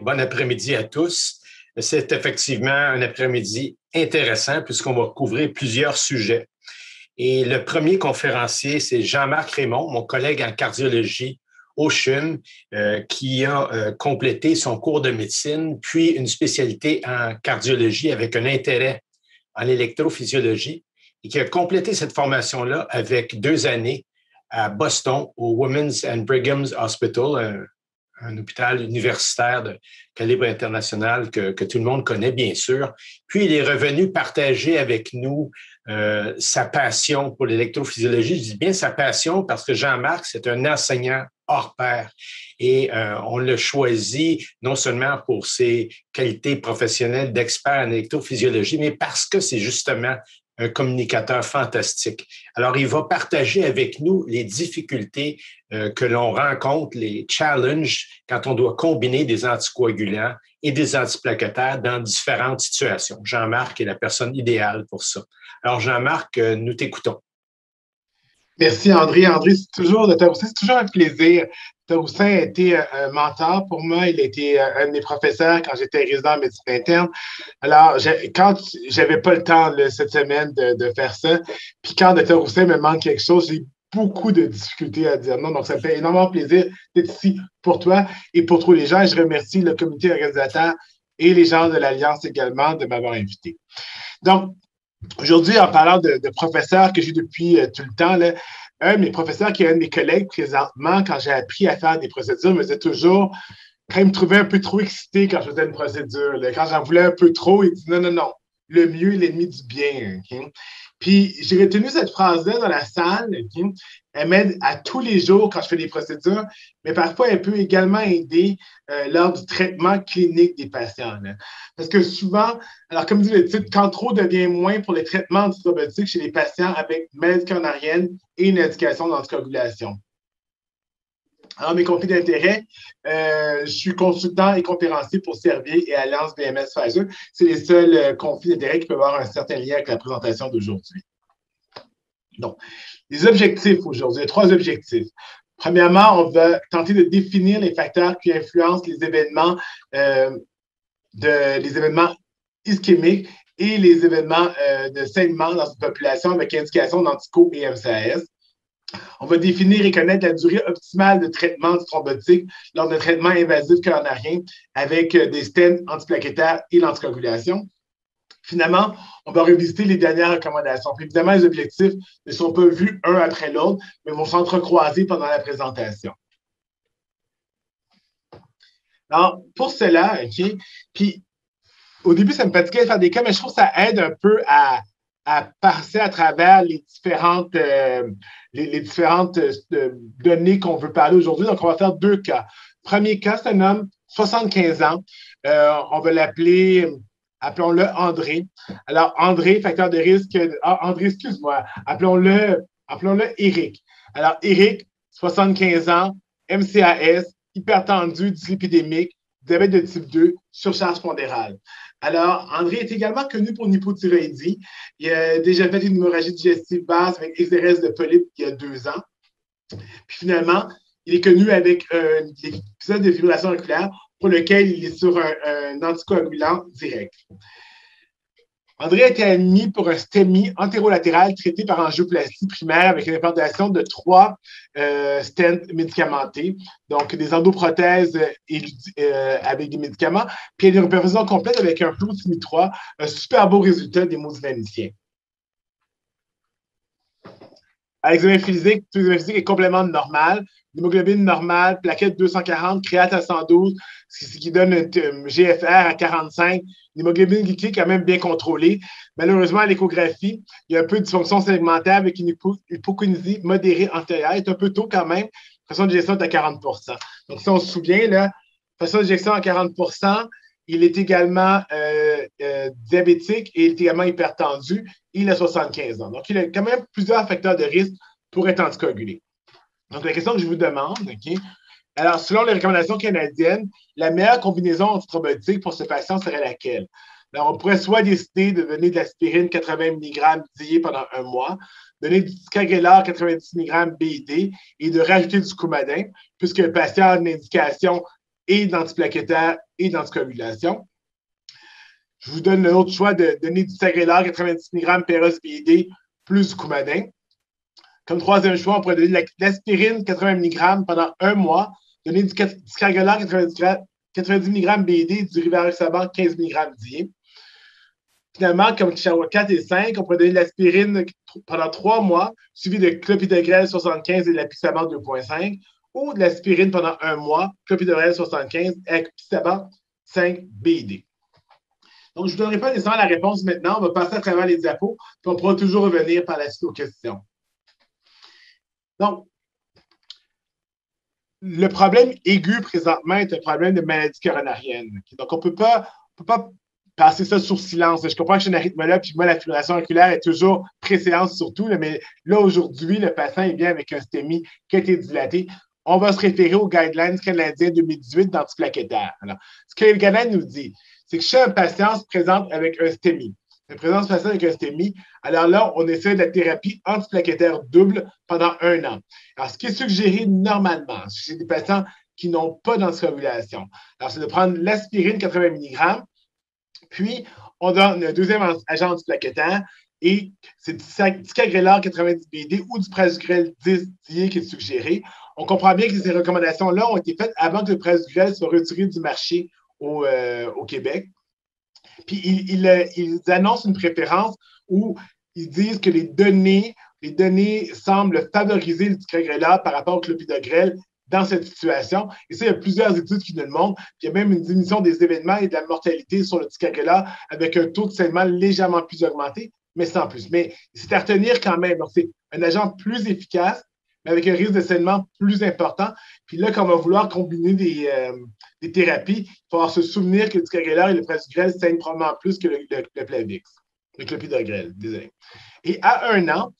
Bon après-midi à tous. C'est effectivement un après-midi intéressant puisqu'on va couvrir plusieurs sujets. Et le premier conférencier, c'est Jean-Marc Raymond, mon collègue en cardiologie au CHUM, qui a complété son cours de médecine, puis une spécialité en cardiologie avec un intérêt en électrophysiologie et qui a complété cette formation-là avec 2 années à Boston, au Women's and Brigham's Hospital, un hôpital universitaire de calibre international que tout le monde connaît, bien sûr. Puis, il est revenu partager avec nous sa passion pour l'électrophysiologie. Je dis bien sa passion parce que Jean-Marc, c'est un enseignant hors pair. Et on l'a choisi non seulement pour ses qualités professionnelles d'expert en électrophysiologie, mais parce que c'est justement un communicateur fantastique. Alors, il va partager avec nous les difficultés que l'on rencontre, les challenges quand on doit combiner des anticoagulants et des antiplaquettaires dans différentes situations. Jean-Marc est la personne idéale pour ça. Alors, Jean-Marc, nous t'écoutons. Merci, André. André, c'est toujours un plaisir. Taroussin a été un mentor pour moi. Il a été un de mes professeurs quand j'étais résident en médecine interne. Alors, quand j'avais pas le temps cette semaine de faire ça, puis quand Dr. Roussin me manque quelque chose, j'ai beaucoup de difficultés à dire non. Donc, ça me fait énormément plaisir d'être ici pour toi et pour tous les gens. Et je remercie le comité organisateur et les gens de l'Alliance également de m'avoir invité. Donc, aujourd'hui, en parlant de professeurs que j'ai depuis tout le temps, là, un de mes professeurs qui est un de mes collègues présentement, quand j'ai appris à faire des procédures, me disait toujours, quand il me trouvait un peu trop excité quand je faisais une procédure, là, quand j'en voulais un peu trop, il dit non, le mieux est l'ennemi du bien. Okay? Puis j'ai retenu cette phrase-là dans la salle. Okay? Elle m'aide à tous les jours quand je fais des procédures, mais parfois elle peut également aider lors du traitement clinique des patients. Là. Parce que souvent, alors comme dit le titre, quand trop devient moins pour les traitements antithrombotiques chez les patients avec maladie coronarienne et une indication d'anticoagulation. Alors, mes conflits d'intérêts, je suis consultant et conférencier pour Servier et Alliance BMS Pfizer. C'est les seuls conflits d'intérêts qui peuvent avoir un certain lien avec la présentation d'aujourd'hui. Donc, les objectifs aujourd'hui, 3 objectifs. Premièrement, on va tenter de définir les facteurs qui influencent les événements ischémiques et les événements de saignement dans une population avec indication d'antico et MCAS. On va définir et connaître la durée optimale de traitement thrombotique lors de traitements invasifs coronariens avec des stents antiplaquettaires et l'anticoagulation. Finalement, on va revisiter les dernières recommandations. Puis évidemment, les objectifs ne sont pas vus un après l'autre, mais vont s'entrecroiser pendant la présentation. Alors, pour cela, OK, puis au début, ça me fatiguait de faire des cas, mais je trouve que ça aide un peu à passer à travers les différentes données qu'on veut parler aujourd'hui. Donc, on va faire 2 cas. Premier cas, c'est un homme, 75 ans. On va l'appeler, appelons-le André. Alors, André, facteur de risque. André, excuse-moi. Appelons-le Eric. Alors, Eric, 75 ans, MCAS, hypertendu, dyslipidémique, diabète de type 2, surcharge pondérale. Alors, André est également connu pour une hypothyroïdie. Il a déjà fait une hémorragie digestive basse avec exérèse de polype il y a 2 ans. Puis finalement, il est connu avec l'épisode de fibrillation auriculaire pour lequel il est sur un anticoagulant direct. André a été admis pour un STEMI antérolatéral traité par angioplastie primaire avec une implantation de 3 stents médicamentés, donc des endoprothèses avec des médicaments, puis une reperfusion complète avec un flot SIMI 3, un super beau résultat d'hémodynamicien. À l'examen physique, tout l'examen physique est complètement normal. L'hémoglobine normale, plaquette 240, créate à 112, ce qui donne un GFR à 45. L'hémoglobine glycée quand même bien contrôlée. Malheureusement, à l'échographie, il y a un peu de dysfonction segmentaire avec une hypokinésie modérée antérieure. C'est un peu tôt quand même. Pression d'éjection est à 40 %. Donc, si on se souvient, là, pression d'éjection à 40 %, il est également diabétique et il est également hypertendu. Il a 75 ans. Donc, il a quand même plusieurs facteurs de risque pour être anticoagulé. Donc, la question que je vous demande, OK? Alors, selon les recommandations canadiennes, la meilleure combinaison antithrombotique pour ce patient serait laquelle? Alors, on pourrait soit décider de donner de l'aspirine 80 mg dié pendant 1 mois, donner du ticagrelor 90 mg BID et de rajouter du coumadin, puisque le patient a une indication et d'antiplaquettaires et d'anticoagulation. Je vous donne l'autre choix de donner du ticagrelor 90 mg Péros BID plus du Coumadin. Comme troisième choix, on pourrait donner de l'aspirine 80 mg pendant un mois, donner du ticagrelor 90 mg BID, du rivaroxaban 15 mg d'IE. Finalement, comme choix 4 et 5, on pourrait donner de l'aspirine pendant 3 mois, suivi de clopidogrel 75 et de l'apixaban 2,5, ou de l'aspirine pendant un mois, clopidogrel 75 et apixaban 5 BID. Donc, je ne vous donnerai pas nécessairement la réponse maintenant. On va passer à travers les diapos, puis on pourra toujours revenir par la suite aux questions. Donc, le problème aigu présentement est un problème de maladie coronarienne. Donc, on ne peut pas passer ça sur silence. Je comprends que j'ai un arythmologue, puis moi, la fibrillation auriculaire est toujours préséance surtout, mais là, aujourd'hui, le patient est bien avec un STEMI qui a été dilaté. On va se référer aux guidelines canadiens 2018 d'antiplaquettaires. Alors, ce que le guideline nous dit, c'est que chez un patient se présente avec un STEMI. Alors là, on essaie de la thérapie antiplaquettaire double pendant 1 an. Alors, ce qui est suggéré normalement chez des patients qui n'ont pas d'anticoagulation, alors c'est de prendre l'aspirine 80 mg, puis on donne un deuxième agent antiplaquettaire et c'est du ticagrelor 90 BD ou du prasugrel 10 qui est suggéré. On comprend bien que ces recommandations-là ont été faites avant que le prasugrel soit retiré du marché au Québec. Puis ils annoncent une préférence où ils disent que les données semblent favoriser le ticagrelor par rapport au clopidogrel dans cette situation. Et ça, il y a plusieurs études qui nous le montrent. Puis il y a même une diminution des événements et de la mortalité sur le ticagrelor avec un taux de saignement légèrement plus augmenté, mais sans plus. Mais c'est à retenir quand même. Donc, c'est un agent plus efficace, mais avec un risque de saignement plus important. Puis là, quand on va vouloir combiner des thérapies, il va falloir se souvenir que le ticagrelor et le prasugrel saignent probablement plus que le Plavix, le clopidogrel, désolé. Et à 1 an,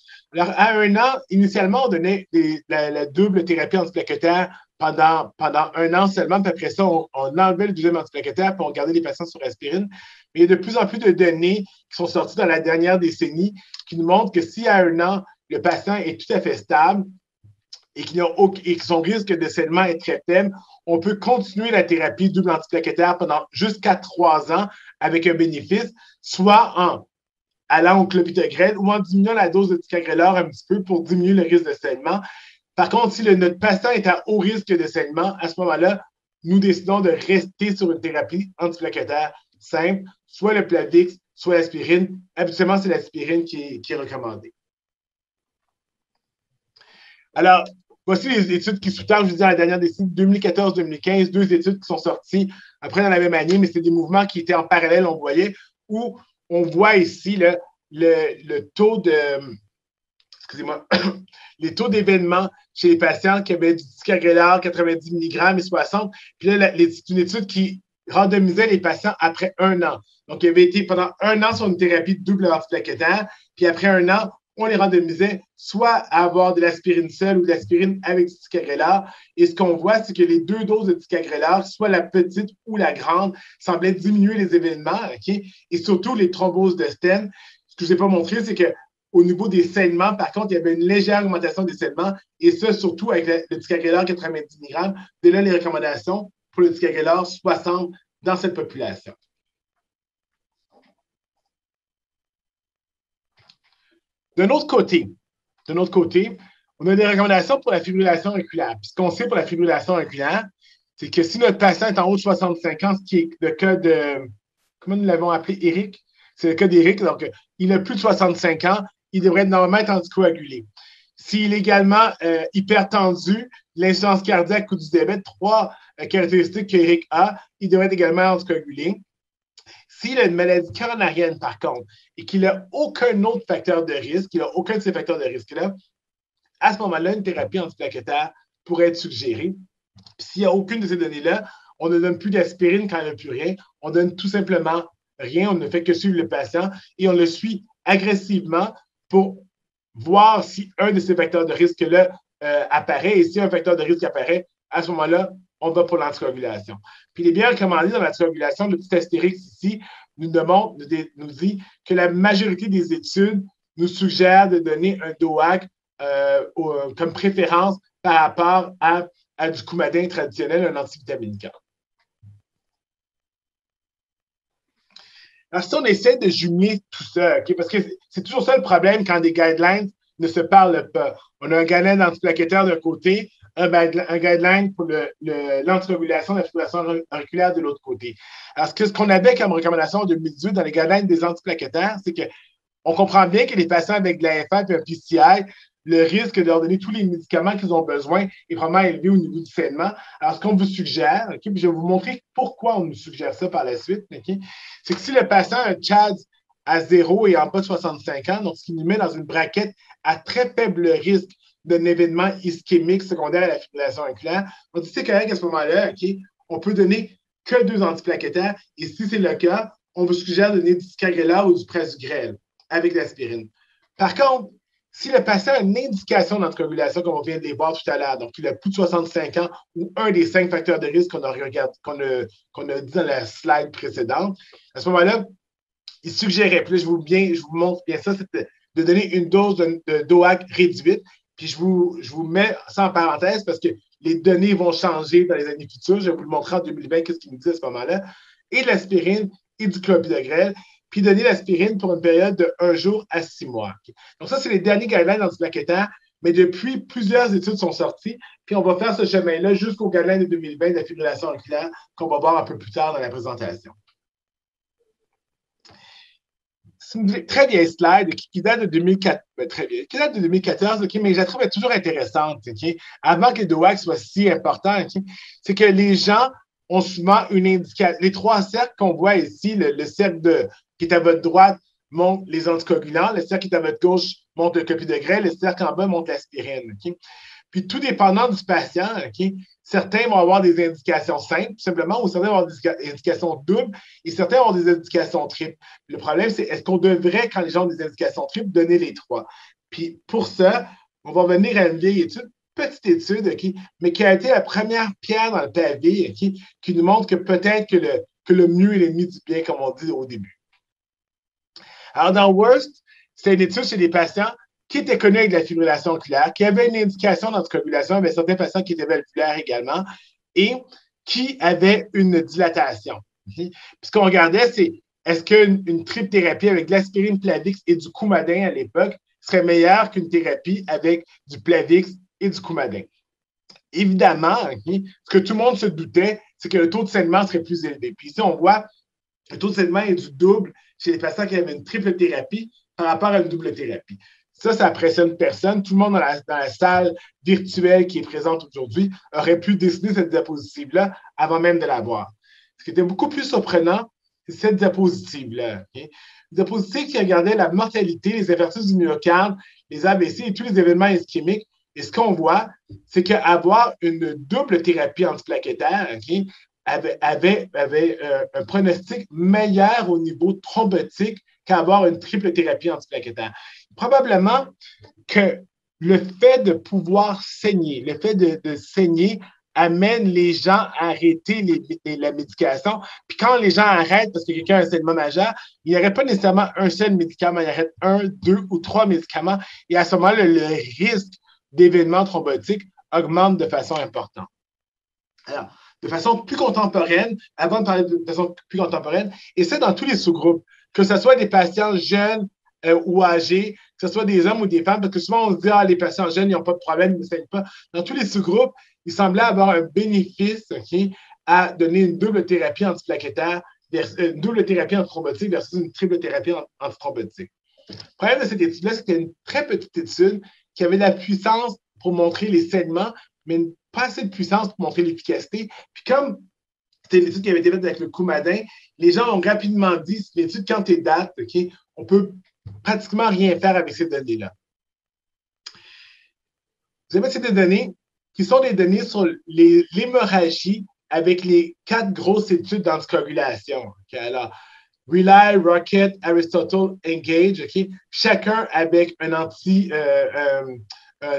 initialement, on donnait la double thérapie antiplaquettaire pendant 1 an seulement, puis après ça, on enlevait le deuxième antiplaquettaire, puis on gardait les patients sur aspirine. Mais il y a de plus en plus de données qui sont sorties dans la dernière décennie qui nous montrent que si à 1 an, le patient est tout à fait stable, et que son risque de saignement est très faible, on peut continuer la thérapie double antiplaquettaire pendant jusqu'à 3 ans avec un bénéfice, soit en allant au clopidogrel ou en diminuant la dose de ticagrelor un petit peu pour diminuer le risque de saignement. Par contre, si notre patient est à haut risque de saignement, à ce moment-là, nous décidons de rester sur une thérapie antiplaquettaire simple, soit le Plavix, soit l'aspirine. Habituellement, c'est l'aspirine qui est recommandée. Alors, voici les études qui sous-tendent, je vous dis, la dernière décennie, 2014-2015, 2 études qui sont sorties après dans la même année, mais c'est des mouvements qui étaient en parallèle, on voyait, où on voit ici le taux de, excusez-moi, les taux d'événements chez les patients qui avaient du ticagrelor 90 mg et 60. Puis là, c'est une étude qui randomisait les patients après 1 an. Donc, ils avaient été pendant 1 an sur une thérapie double antiplaquettaire, puis après 1 an, on les randomisait soit à avoir de l'aspirine seule ou de l'aspirine avec du ticagrelor. Et ce qu'on voit, c'est que les 2 doses de ticagrelor, soit la petite ou la grande, semblaient diminuer les événements, okay? Et surtout les thromboses de Sten. Ce que je n'ai pas montré, c'est qu'au niveau des saignements, par contre, il y avait une légère augmentation des saignements, et ça, surtout avec le ticagrelor 90 mg. De là, les recommandations pour le ticagrelor 60 dans cette population. De notre côté, on a des recommandations pour la fibrillation auriculaire. Puis ce qu'on sait pour la fibrillation auriculaire, c'est que si notre patient est en haut de 65 ans, ce qui est le cas de, comment nous l'avons appelé, Eric, c'est le cas d'Eric, donc il a plus de 65 ans, il devrait normalement être anticoagulé. S'il est également hypertendu, l'insuffisance cardiaque ou du diabète, 3 caractéristiques qu'Eric a, il devrait être également anticoagulé. S'il a une maladie coronarienne, par contre, et qu'il n'a aucun autre facteur de risque, il n'a aucun de ces facteurs de risque-là, à ce moment-là, une thérapie antiplaquettaire pourrait être suggérée. S'il n'y a aucune de ces données-là, on ne donne plus d'aspirine quand il n'y a plus rien. On donne tout simplement rien. On ne fait que suivre le patient et on le suit agressivement pour voir si un de ces facteurs de risque-là apparaît. Et si un facteur de risque apparaît, à ce moment-là, on va pour l'anticoagulation. Puis les bien recommandés dans l'anticoagulation, le petit astérix ici nous dit que la majorité des études nous suggèrent de donner un DOAC comme préférence par rapport à du Coumadin traditionnel, un antivitaminique. Alors, si on essaie de jumeler tout ça, OK, parce que c'est toujours ça le problème quand des guidelines ne se parlent pas. On a un guideline antiplaquettaire d'un côté, un guideline pour l'antirégulation de la fibrillation auriculaire de l'autre côté. Alors, ce qu'on avait comme recommandation en 2018 dans les guidelines des antiplaquettaires, c'est qu'on comprend bien que les patients avec de l'AFA et un PCI, le risque de leur donner tous les médicaments qu'ils ont besoin est vraiment élevé au niveau du saignement. Alors, ce qu'on vous suggère, okay, puis je vais vous montrer pourquoi on nous suggère ça par la suite, okay, c'est que si le patient a un CHADS à 0 et en bas de 65 ans, donc ce qui nous met dans une braquette à très faible risque d'un événement ischémique secondaire à la fibrillation auriculaire, on dit c'est correct à ce moment-là, okay, on peut donner que 2 antiplaquettaires et si c'est le cas, on vous suggère de donner du Ticagrelor ou du Prasugrel avec l'aspirine. Par contre, si le patient a une indication d'anticoagulation, comme on vient de les voir tout à l'heure, donc il a plus de 65 ans ou un des 5 facteurs de risque qu'on a dit dans la slide précédente, à ce moment-là, il suggérait, puis là, je vous montre bien ça, c'est de donner une dose de DOAC réduite, puis je vous mets ça en parenthèse parce que les données vont changer dans les années futures. Je vais vous le montrer en 2020, qu'est-ce qu'il nous dit à ce moment-là, et de l'aspirine et du clopidogrel, puis donner l'aspirine pour une période de 1 jour à 6 mois. Okay? Donc, ça, c'est les derniers guidelines antiplaquettaires, mais depuis, plusieurs études sont sorties, puis on va faire ce chemin-là jusqu'au guideline de 2020 de la fibrillation auriculaire qu'on va voir un peu plus tard dans la présentation. C'est une très vieille slide qui date de 2004, qui date de 2014, okay, mais je la trouve toujours intéressante. Okay? Avant que les DOAC soient si importants, okay, c'est que les gens ont souvent une indication. Les 3 cercles qu'on voit ici, le cercle qui est à votre droite montre les anticoagulants, le cercle qui est à votre gauche montre le clopidogrel, le cercle en bas montre l'aspirine. Okay? Puis, tout dépendant du patient, okay, certains vont avoir des indications simples, tout simplement, ou certains vont avoir des indications doubles, et certains vont avoir des indications triples. Le problème, c'est est-ce qu'on devrait, quand les gens ont des indications triples, donner les 3? Puis, pour ça, on va venir à une vieille étude, petite étude, okay, mais qui a été la première pierre dans le pavé, okay, qui nous montre que peut-être que le mieux est l'ennemi du bien, comme on dit au début. Alors, dans WORST, c'était une étude chez des patients qui étaient connus avec de la fibrillation auriculaire, qui avaient une indication d'anticoagulation, mais certains patients qui étaient valvulaires également, et qui avaient une dilatation. Okay? Puis ce qu'on regardait, c'est est-ce qu'une triple thérapie avec de l'aspirine Plavix et du Coumadin à l'époque serait meilleure qu'une thérapie avec du Plavix et du Coumadin? Évidemment, okay, ce que tout le monde se doutait, c'est que le taux de saignement serait plus élevé. Puis ici, on voit le taux de saignement est du double chez les patients qui avaient une triple thérapie par rapport à une double thérapie. Ça impressionne personne. Tout le monde dans la salle virtuelle qui est présente aujourd'hui aurait pu dessiner cette diapositive-là avant même de la voir. Ce qui était beaucoup plus surprenant, c'est cette diapositive-là. Okay? Une diapositive qui regardait la mortalité, les infarctus du myocarde, les AVC et tous les événements ischémiques. Et ce qu'on voit, c'est qu'avoir une double thérapie antiplaquettaire, okay, avait un pronostic meilleur au niveau thrombotique qu'avoir une triple thérapie antiplaquettaire. Probablement que le fait de pouvoir saigner, le fait de saigner amène les gens à arrêter la médication. Puis quand les gens arrêtent parce que quelqu'un a un saignement majeur, il n'y aurait pas nécessairement un seul médicament, il y aurait 1, 2 ou 3 médicaments. Et à ce moment-là, le risque d'événements thrombotiques augmente de façon importante. Alors, de façon plus contemporaine, avant de parler de façon plus contemporaine, et ça dans tous les sous-groupes, que ce soit des patients jeunes ou âgés, que ce soit des hommes ou des femmes, parce que souvent on se dit, ah, les patients jeunes, ils n'ont pas de problème, ils ne saignent pas. Dans tous les sous-groupes, il semblait avoir un bénéfice okay, à donner une double thérapie antiplaquettaire, une double thérapie antithrombotique versus une triple thérapie antithrombotique. Le problème de cette étude-là, c'était une très petite étude qui avait de la puissance pour montrer les saignements, mais pas assez de puissance pour montrer l'efficacité. Puis comme c'était une étude qui avait été faite avec le Coumadin, les gens ont rapidement dit, l'étude, quand elle date, okay, on peut pratiquement rien faire avec ces données-là. Vous avez ces données qui sont des données sur l'hémorragie avec les 4 grosses études d'anticoagulation. Okay? Alors, Rely, Rocket, Aristotle, Engage, okay? Chacun avec un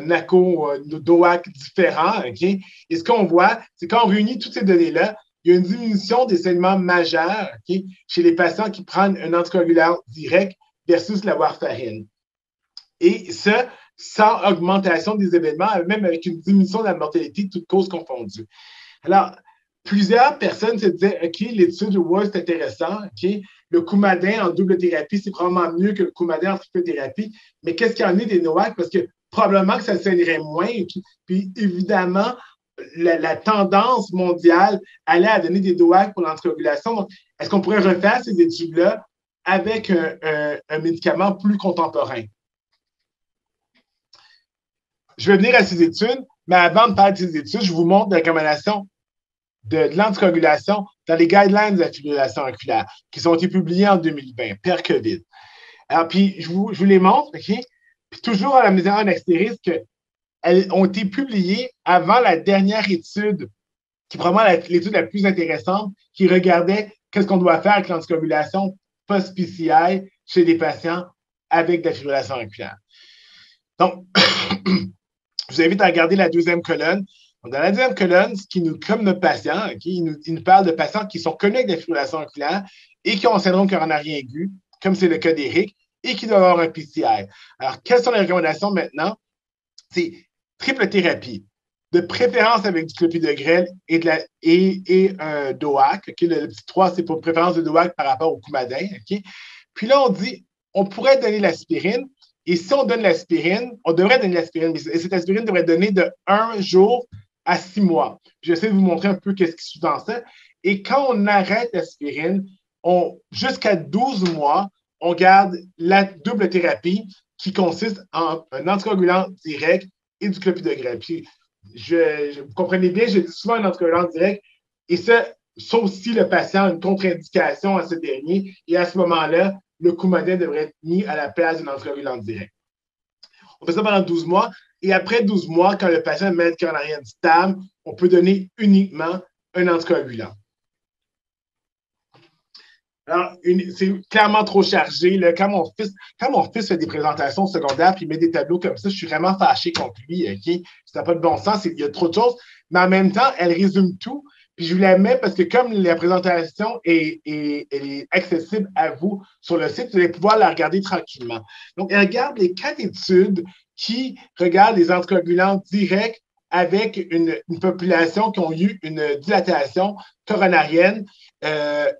NACO, DOAC différent. Okay? Et ce qu'on voit, c'est quand on réunit toutes ces données-là, il y a une diminution des saignements majeurs okay, chez les patients qui prennent un anticoagulant direct versus la warfarine. Et ça, sans augmentation des événements, même avec une diminution de la mortalité, toutes causes confondues. Alors, plusieurs personnes se disaient, OK, l'étude de Wall, c'est intéressant, OK, le Coumadin en double thérapie, c'est probablement mieux que le Coumadin en triple thérapie, mais qu'est-ce qu'il y en est des NOAC? Parce que probablement que ça saignerait moins, puis évidemment, la tendance mondiale allait à donner des NOAC pour l'anticoagulation. Donc, est-ce qu'on pourrait refaire ces études-là avec un médicament plus contemporain? Je vais venir à ces études, mais avant de parler de ces études, je vous montre des recommandations de l'anticoagulation dans les guidelines de la fibrillation auriculaire qui ont été publiés en 2020, per-COVID. Alors, puis, je vous les montre, OK? Puis, toujours à la maison en astérisque, qu'elles ont été publiées avant la dernière étude, qui est probablement l'étude la plus intéressante, qui regardait qu'est-ce qu'on doit faire avec l'anticoagulation post-PCI chez des patients avec de la fibrillation auriculaire. Donc, je vous invite à regarder la deuxième colonne. Dans la deuxième colonne, ce qui nous, comme notre patient, okay, il nous parle de patients qui sont connus avec des fibrillations auriculaires et qui ont un syndrome coronarien aigu, comme c'est le cas d'Éric, et qui doivent avoir un PCI. Alors, quelles sont les recommandations maintenant? C'est triple thérapie, de préférence avec du clopidogrel et un DOAC. Okay? Le petit 3, c'est pour préférence de DOAC par rapport au Coumadin. Okay? Puis là, on dit, on pourrait donner l'aspirine. Et si on donne l'aspirine, on devrait donner l'aspirine, et cette aspirine devrait donner de 1 jour à 6 mois. J'essaie de vous montrer un peu qu'est-ce qui sous-tend ça. Et quand on arrête l'aspirine, jusqu'à 12 mois, on garde la double thérapie qui consiste en un anticoagulant direct et du clopidogrel. Puis, vous comprenez bien, je dis souvent un anticoagulant direct, et ça, sauf si le patient a une contre-indication à ce dernier, et à ce moment-là, le Coumadin devrait être mis à la place d'un anticoagulant direct. On fait ça pendant 12 mois. Et après 12 mois, quand le patient a une maladie coronarienne stable, on peut donner uniquement un anticoagulant. Alors, c'est clairement trop chargé. Là. Quand mon fils fait des présentations secondaires et il met des tableaux comme ça, je suis vraiment fâché contre lui. Okay? Ça n'a pas de bon sens. Il y a trop de choses. Mais en même temps, elle résume tout. Puis je vous la mets parce que comme la présentation est accessible à vous sur le site, vous allez pouvoir la regarder tranquillement. Donc, elle regarde les 4 études qui regardent les anticoagulants directs avec une population qui ont eu une dilatation coronarienne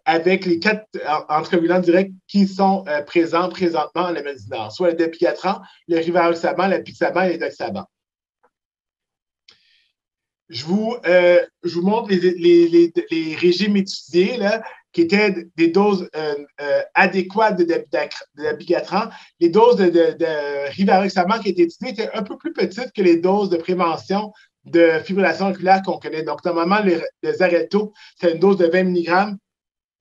avec les 4 anticoagulants directs qui sont présents présentement en Amérique du Nord, soit le dapigatran, le rivaroxaban, l'apixaban et l'édoxaban. Je vous montre les régimes étudiés là, qui étaient des doses adéquates de dabigatran. Les doses de rivaroxaban qui étaient étudiées étaient un peu plus petites que les doses de prévention de fibrillation auriculaire qu'on connaît. Donc, normalement, le Xarelto, c'est une dose de 20 mg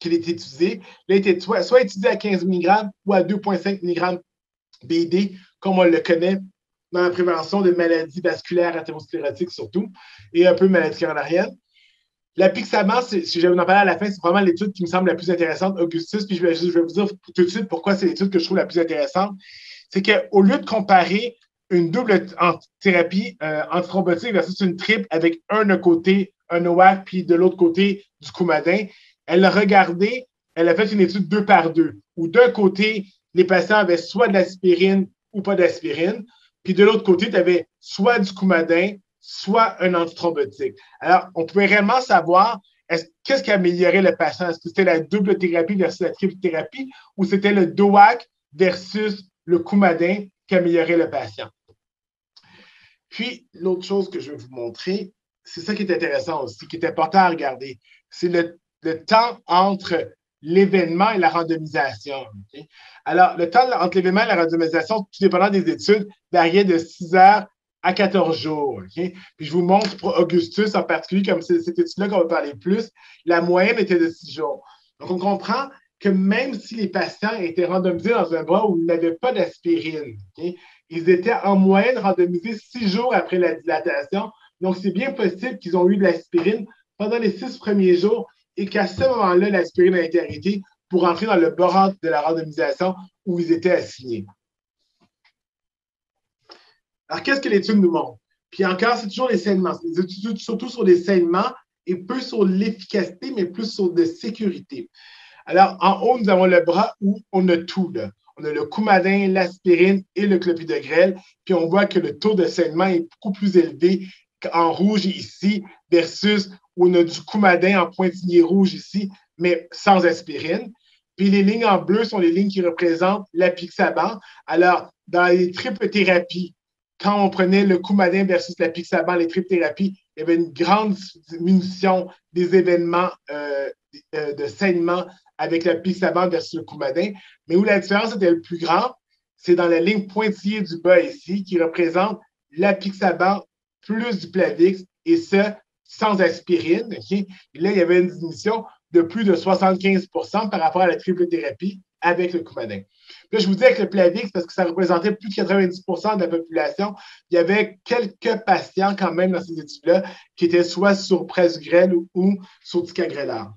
qui est étudiée. Là, il était soit étudié à 15 mg ou à 2,5 mg BD, comme on le connaît dans la prévention de maladies vasculaires athérosclérotiques surtout, et un peu de maladies coronariennes. L'apixaban, si je vais vous en parler à la fin, c'est vraiment l'étude qui me semble la plus intéressante, Augustus, puis je vais vous dire tout de suite pourquoi c'est l'étude que je trouve la plus intéressante. C'est qu'au lieu de comparer une double thérapie antithrombotique versus une triple avec un d'un côté, un NOAC, puis de l'autre côté du Coumadin, elle a regardé, elle a fait une étude 2 par 2, où d'un côté, les patients avaient soit de l'aspirine ou pas d'aspirine, puis de l'autre côté, tu avais soit du Coumadin, soit un antithrombotique. Alors, on pouvait réellement savoir qu'est-ce qui améliorait le patient. Est-ce que c'était la double thérapie versus la triple thérapie ou c'était le DOAC versus le Coumadin qui améliorait le patient? Puis, l'autre chose que je vais vous montrer, c'est ça qui est intéressant aussi, qui est important à regarder. C'est le temps entre l'événement et la randomisation. Okay? Alors, le temps entre l'événement et la randomisation, tout dépendant des études, variait de 6 heures à 14 jours. Okay? Puis je vous montre pour Augustus en particulier, comme c'est cette étude-là qu'on va parler plus, la moyenne était de 6 jours. Donc, on comprend que même si les patients étaient randomisés dans un bras où ils n'avaient pas d'aspirine, okay, ils étaient en moyenne randomisés 6 jours après la dilatation. Donc, c'est bien possible qu'ils ont eu de l'aspirine pendant les 6 premiers jours et qu'à ce moment-là, l'aspirine a été arrêtée pour entrer dans le bord de la randomisation où ils étaient assignés. Alors, qu'est-ce que l'étude nous montre? Puis encore, c'est toujours les saignements. Les études surtout sur les saignements et peu sur l'efficacité, mais plus sur de sécurité. Alors, en haut, nous avons le bras où on a tout. Là. On a le Coumadin, l'aspirine et le clopidogrel. Puis on voit que le taux de saignement est beaucoup plus élevé en rouge ici versus on a du Coumadin en pointillé rouge ici, mais sans aspirine. Puis les lignes en bleu sont les lignes qui représentent l'apixaban. Alors, dans les triples thérapies, quand on prenait le Coumadin versus l'apixaban, les triples thérapies, il y avait une grande diminution des événements de saignement avec l'apixaban versus le Coumadin. Mais où la différence était le plus grande, c'est dans la ligne pointillée du bas ici, qui représente l'apixaban plus du Plavix, et ce, sans aspirine. Okay? Et là, il y avait une diminution de plus de 75 par rapport à la triple thérapie avec le Coumadin. Là, je vous dis avec le Plavix, parce que ça représentait plus de 90 de la population, il y avait quelques patients quand même dans ces études-là qui étaient soit sur Prasugrel ou sur Ticagrelor.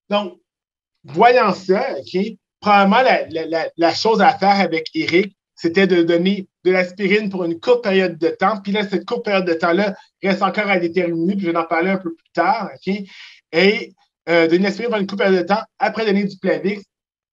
Donc, voyant ça, okay, probablement la chose à faire avec Éric, c'était de donner de l'aspirine pour une courte période de temps. Puis là, cette courte période de temps-là reste encore à déterminer, puis je vais en parler un peu plus tard. Okay? Et donner l'aspirine pour une courte période de temps, après donner du Plavix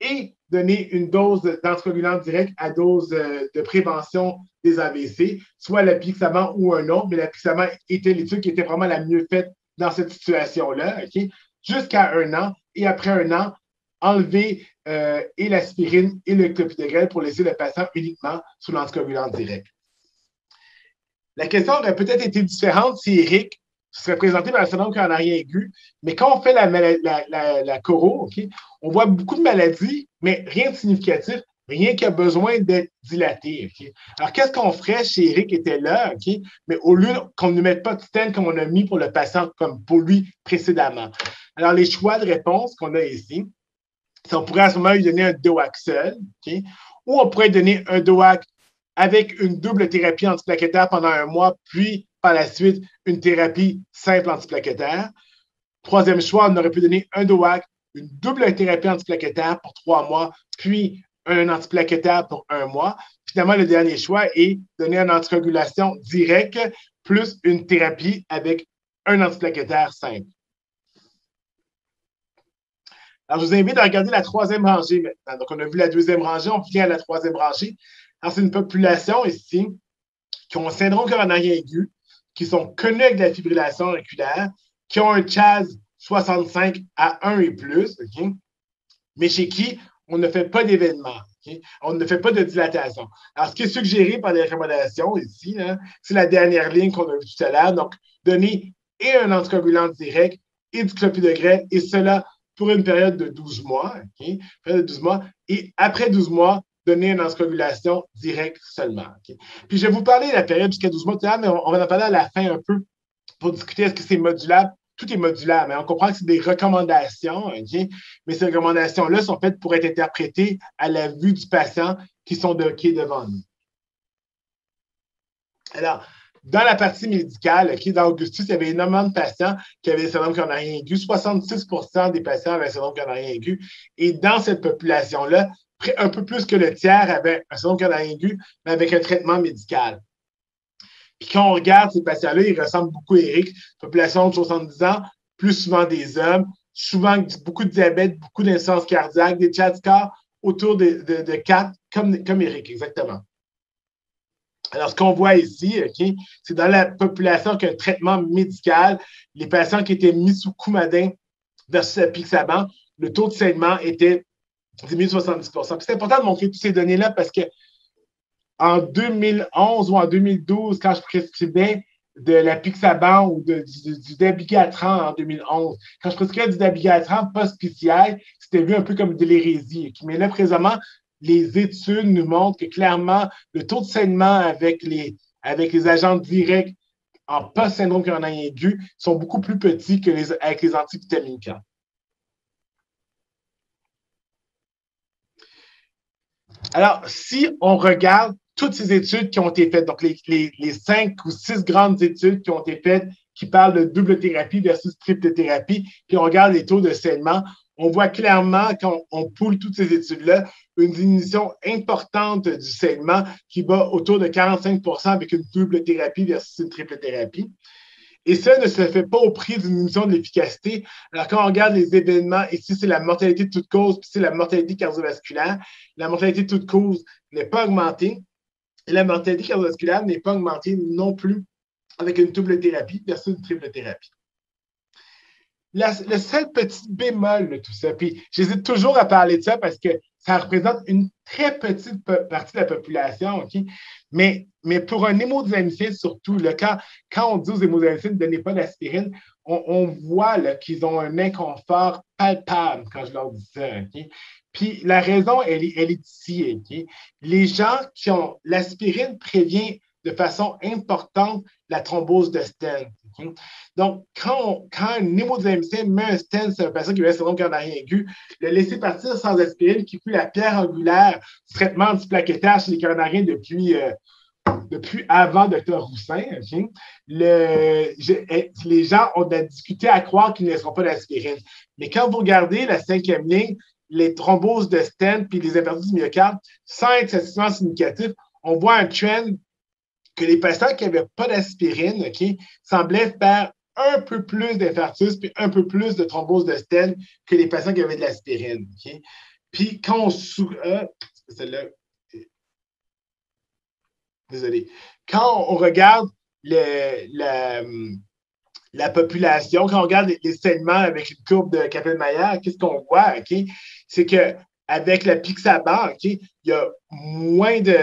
et donner une dose d'anticoagulant direct à dose de prévention des AVC, soit l'apixaban ou un autre, mais l'apixaban était l'étude qui était vraiment la mieux faite dans cette situation-là, okay? Jusqu'à 1 an. Et après 1 an, enlever et l'aspirine et le clopidogrel pour laisser le patient uniquement sous l'anticoagulant direct. La question aurait peut-être été différente si Éric se serait présenté par le syndrome coronarien aigu, mais quand on fait la choro, okay, on voit beaucoup de maladies, mais rien de significatif, rien qui a besoin d'être dilaté. Okay? Alors, qu'est-ce qu'on ferait si Éric était là, okay, mais au lieu qu'on ne mette pas de stent comme on a mis pour le patient, comme pour lui précédemment? Alors, les choix de réponse qu'on a ici, on pourrait à ce moment lui donner un DOAC seul, okay? Ou on pourrait donner un DOAC avec une double thérapie antiplaquettaire pendant 1 mois, puis par la suite une thérapie simple antiplaquettaire. Troisième choix, on aurait pu donner un DOAC, une double thérapie antiplaquettaire pour 3 mois, puis un antiplaquettaire pour 1 mois. Finalement, le dernier choix est donner une anticoagulation directe plus une thérapie avec un antiplaquettaire simple. Alors, je vous invite à regarder la 3e rangée maintenant. Donc, on a vu la 2e rangée, on vient à la 3e rangée. Alors, c'est une population ici qui ont un syndrome coronarien aigu, qui sont connus avec de la fibrillation auriculaire, qui ont un CHAS 65 à 1 et plus, okay? Mais chez qui on ne fait pas d'événement. Okay? On ne fait pas de dilatation. Alors, ce qui est suggéré par les recommandations ici, c'est la dernière ligne qu'on a vue tout à l'heure. Donc, donner et un anticoagulant direct et du clopidogrel, et cela pour une période de 12 mois. Okay? Période de 12 mois. Et après 12 mois, donner une anticoagulation directe seulement. Okay? Puis, je vais vous parler de la période jusqu'à 12 mois, mais on va en parler à la fin un peu pour discuter est-ce que c'est modulable. Tout est modulable, mais on comprend que c'est des recommandations, okay? Mais ces recommandations-là sont faites pour être interprétées à la vue du patient qui est devant nous. Alors, dans la partie médicale, okay, dans Augustus, il y avait énormément de patients qui avaient le syndrome coronarien aigu. 66 des patients avaient un syndrome coronarien aigu. Et dans cette population-là, un peu plus que le tiers avaient un syndrome coronarien aigu, mais avec un traitement médical. Puis quand on regarde ces patients-là, ils ressemblent beaucoup à Éric. Population de 70 ans, plus souvent des hommes, souvent beaucoup de diabète, beaucoup d'insuffisance cardiaque, des CHA2 score autour de 4, comme Éric, exactement. Alors, ce qu'on voit ici, okay, c'est dans la population qui a un traitement médical, les patients qui étaient mis sous Coumadin versus apixaban, le taux de saignement était 70. C'est important de montrer toutes ces données-là parce que en 2011 ou en 2012, quand je prescrivais de l'apixaban ou du dabigatran en 2011, quand je prescrivais du dabigatran post-PCI, c'était vu un peu comme de l'hérésie. Mais là, présentement, les études nous montrent que clairement, le taux de saignement avec les agents directs en post-syndrome coronarien aigu sont beaucoup plus petits que avec les antivitaminiques. Alors, si on regarde toutes ces études qui ont été faites, donc les 5 ou 6 grandes études qui ont été faites qui parlent de double thérapie versus triple thérapie, puis on regarde les taux de saignement, on voit clairement, quand on poule toutes ces études-là, une diminution importante du saignement qui va autour de 45 avec une double thérapie versus une triple thérapie. Et ça ne se fait pas au prix d'une diminution de l'efficacité. Alors, quand on regarde les événements, ici, c'est la mortalité de toute cause, puis c'est la mortalité cardiovasculaire. La mortalité de toute cause n'est pas augmentée. Et la mortalité cardiovasculaire n'est pas augmentée non plus avec une double thérapie versus une triple thérapie. Le seul petit bémol de tout ça, puis j'hésite toujours à parler de ça parce que ça représente une très petite partie de la population, OK? Mais pour un hémodynamicien, surtout, là, quand on dit aux hémodynamiciens ne donnez pas d'aspirine, on voit qu'ils ont un inconfort palpable quand je leur dis ça, OK? Puis la raison, elle est ici, OK? Les gens qui ont l'aspirine prévient de façon importante la thrombose de stent. Okay? Donc, quand un hémodynamicien met un stent sur un patient qui a un syndrome coronarien aigu, le laisser partir sans aspirine, qui fut la pierre angulaire du traitement antiplaquettaire chez les coronariens depuis avant Dr. Roussin, okay? Les gens ont discuté à croire qu'ils ne laisseront pas d'aspirine. Mais quand vous regardez la 5e ligne, les thromboses de stent puis les infarctus du myocarde, sans être statistiquement significatif, on voit un trend que les patients qui n'avaient pas d'aspirine, OK, semblaient faire un peu plus d'infarctus puis un peu plus de thrombose de stent que les patients qui avaient de l'aspirine. OK? Puis quand on désolé. Quand on regarde la population, quand on regarde les saignements avec une courbe de Kaplan-Meier, qu'est-ce qu'on voit? Okay? C'est qu'avec la Pixaban, okay, il y a moins de...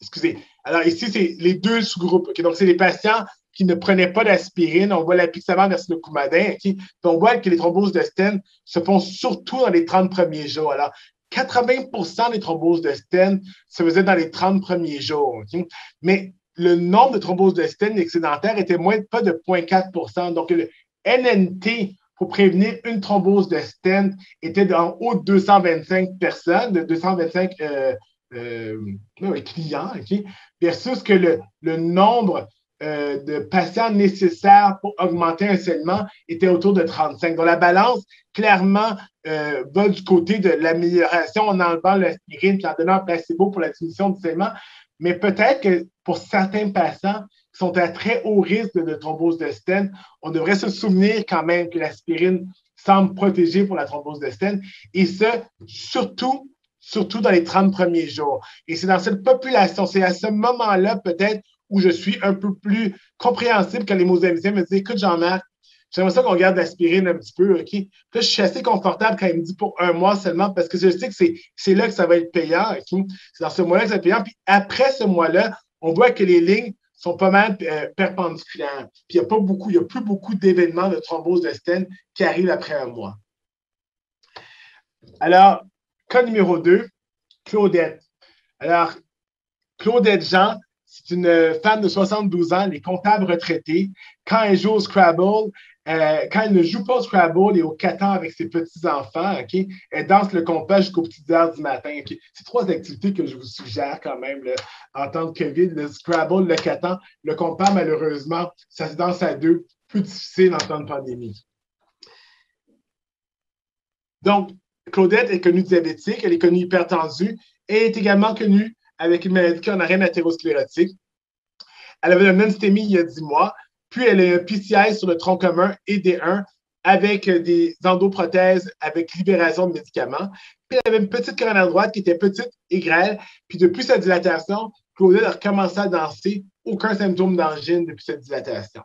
Excusez. Alors ici, c'est les deux sous-groupes. Okay? Donc, c'est les patients qui ne prenaient pas d'aspirine. On voit la Pixaban versus le Coumadin. Okay? Puis on voit que les thromboses de stent se font surtout dans les 30 premiers jours. Alors, 80% des thromboses de stent se faisaient dans les 30 premiers jours. Okay? Mais le nombre de thromboses de stent excédentaires était pas de 0,4%. Donc, le NNT pour prévenir une thrombose de stent était en haut de 225 personnes, de 225 clients, okay? Versus que le nombre de patients nécessaires pour augmenter un saignement était autour de 35. Donc, la balance, clairement, va du côté de l'amélioration en enlevant l'aspirine et en donnant un placebo pour la diminution du saignement. Mais peut-être que pour certains patients qui sont à très haut risque de thrombose de stent, on devrait se souvenir quand même que l'aspirine semble protéger pour la thrombose de stent. Et ça, surtout dans les 30 premiers jours. Et c'est dans cette population, c'est à ce moment-là peut-être où je suis un peu plus compréhensible quand les hémodynamiciens me disent « Écoute, Jean-Marc, j'aimerais ça qu'on garde l'aspirine un petit peu, OK? » Puis là, je suis assez confortable quand il me dit pour 1 mois seulement parce que je sais que c'est là que ça va être payant, OK? C'est dans ce mois-là que ça va être payant. Puis après ce mois-là, on voit que les lignes sont pas mal perpendiculaires. Puis il n'y a plus beaucoup d'événements de thrombose de stent qui arrivent après 1 mois. Alors, cas numéro 2, Claudette. Alors, Claudette Jean, c'est une femme de 72 ans, elle est comptable retraitée. Quand elle joue au Scrabble, quand elle ne joue pas au Scrabble et au Catan avec ses petits-enfants, okay, elle danse le compas jusqu'aux petites heures du matin. Okay. C'est 3 activités que je vous suggère quand même là, en temps de COVID. Le Scrabble, le Catan, le compas, malheureusement, ça se danse à 2, plus difficile en temps de pandémie. Donc, Claudette est connue diabétique, elle est connue hypertendue et est également connue avec une maladie coronarienne athérosclérotique. Elle avait une non-stémie il y a 10 mois, puis elle a un PCI sur le tronc commun et D1 avec des endoprothèses avec libération de médicaments. Puis elle avait une petite coronaire droite qui était petite et grêle. Puis depuis sa dilatation, Claudette a recommencé à danser, aucun symptôme d'angine depuis cette dilatation.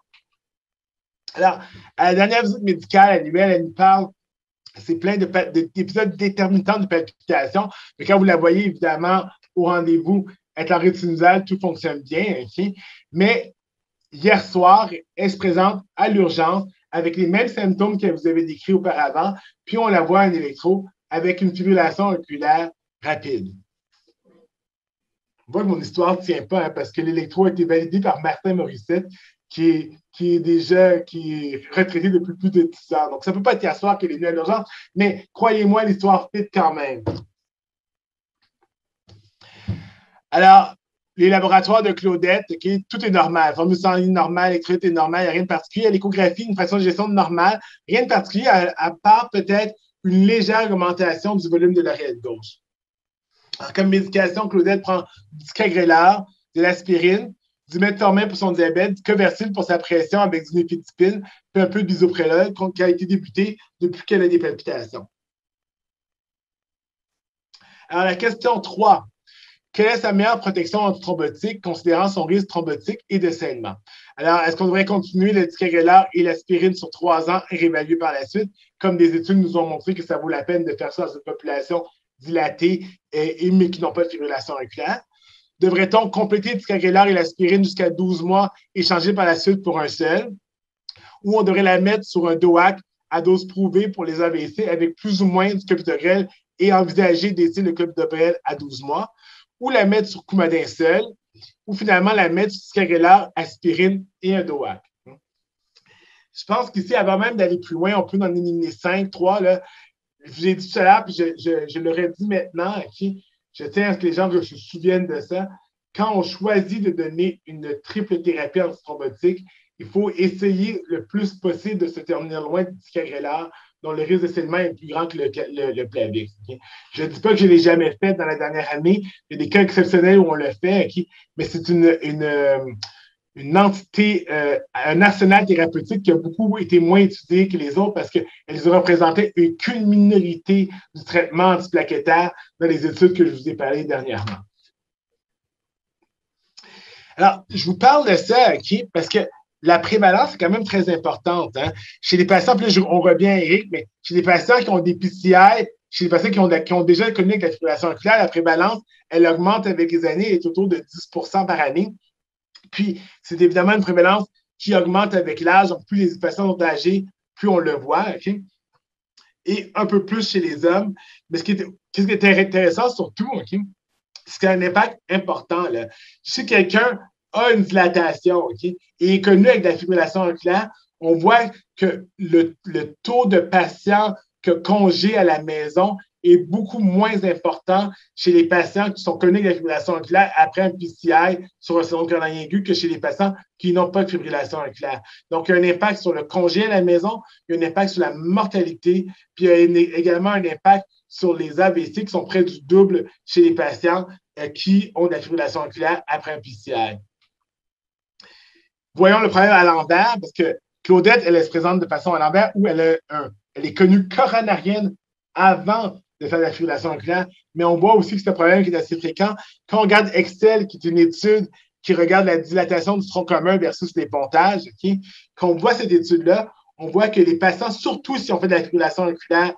Alors, à la dernière visite médicale annuelle, elle nous parle. C'est plein d'épisodes déterminants de palpitations. Mais quand vous la voyez, évidemment, au rendez-vous, être en rétinusale, tout fonctionne bien. Okay? Mais hier soir, elle se présente à l'urgence avec les mêmes symptômes que vous avez décrits auparavant, puis on la voit en électro avec une fibrillation auriculaire rapide. On voit que mon histoire ne tient pas, hein, parce que l'électro a été validé par Martin Morissette, qui est retraité depuis plus de 10 ans. Donc, ça ne peut pas être hier soir qu'elle est venue à l'urgence, mais croyez-moi, l'histoire fit quand même. Alors, les laboratoires de Claudette, okay, tout est normal. Formule sanguine normale, électrolyte est normal, il n'y a rien de particulier. À l'échographie, une fraction de gestion normale, rien de particulier, à part peut-être une légère augmentation du volume de l'oreillette gauche. Alors, comme médication, Claudette prend du Cagrelor, de l'aspirine, du metformin pour son diabète, du Coversil pour sa pression avec du nifedipine, puis un peu de bisoprélol qui a été débuté depuis qu'elle a des palpitations. Alors, la question 3. Quelle est sa meilleure protection antithrombotique considérant son risque thrombotique et de saignement? Alors, est-ce qu'on devrait continuer le ticagrelor et l'aspirine sur 3 ans et réévaluer par la suite, comme des études nous ont montré que ça vaut la peine de faire ça dans une population dilatée mais qui n'ont pas de fibrillation auriculaire? Devrait-on compléter le ticagrelor et l'aspirine jusqu'à 12 mois et changer par la suite pour un seul? Ou on devrait la mettre sur un DOAC à dose prouvée pour les AVC avec plus ou moins du clopidogrel et envisager d'essayer le clopidogrel à 12 mois? Ou la mettre sur Coumadin seul? Ou finalement la mettre sur ticagrelor, aspirine et un DOAC? Je pense qu'ici, avant même d'aller plus loin, on peut en éliminer 5, 3. Là. Je vous ai dit tout à l'heure, puis je l'aurais dit maintenant, okay? Je tiens à ce que les gens se souviennent de ça. Quand on choisit de donner une triple thérapie antithrombotique, il faut essayer le plus possible de se terminer loin du ticagrelor, dont le risque de saignement est plus grand que le Plavix. Okay? Je ne dis pas que je ne l'ai jamais fait dans la dernière année. Il y a des cas exceptionnels où on le fait, okay? Mais c'est une entité, un arsenal thérapeutique qui a beaucoup été moins étudié que les autres parce qu'elles ne représentaient qu'une minorité du traitement antiplaquettaire dans les études que je vous ai parlé dernièrement. Alors, je vous parle de ça, OK, parce que la prévalence est quand même très importante. Hein? Chez les patients, puis là, on revient à Eric, mais chez les patients qui ont des PCI, chez les patients qui ont déjà connu avec la fibrillation auriculaire, la prévalence, elle augmente avec les années, elle est autour de 10% par année. Puis, c'est évidemment une prévalence qui augmente avec l'âge. Donc, plus les patients sont âgés, plus on le voit. Okay? Et un peu plus chez les hommes. Mais ce qui est intéressant surtout, okay, c'est un impact important. Là. Si quelqu'un a une dilatation okay, et est connu avec la fibrillation auriculaire, on voit que le taux de patients que congé à la maison est beaucoup moins important chez les patients qui sont connus avec la fibrillation auriculaire après un PCI sur un syndrome coronarien aigu que chez les patients qui n'ont pas de fibrillation auriculaire. Donc, il y a un impact sur le congé à la maison, il y a un impact sur la mortalité, puis il y a également un impact sur les AVC qui sont près du double chez les patients qui ont de la fibrillation auriculaire après un PCI. Voyons le problème à l'envers, parce que Claudette, elle se présente de façon à l'envers où elle est connue coronarienne avant de faire de la fibrillation auriculaire, mais on voit aussi que c'est un problème qui est assez fréquent. Quand on regarde Excel, qui est une étude qui regarde la dilatation du tronc commun versus les pontages, okay, quand on voit cette étude-là, on voit que les patients, surtout si on fait de la fibrillation auriculaire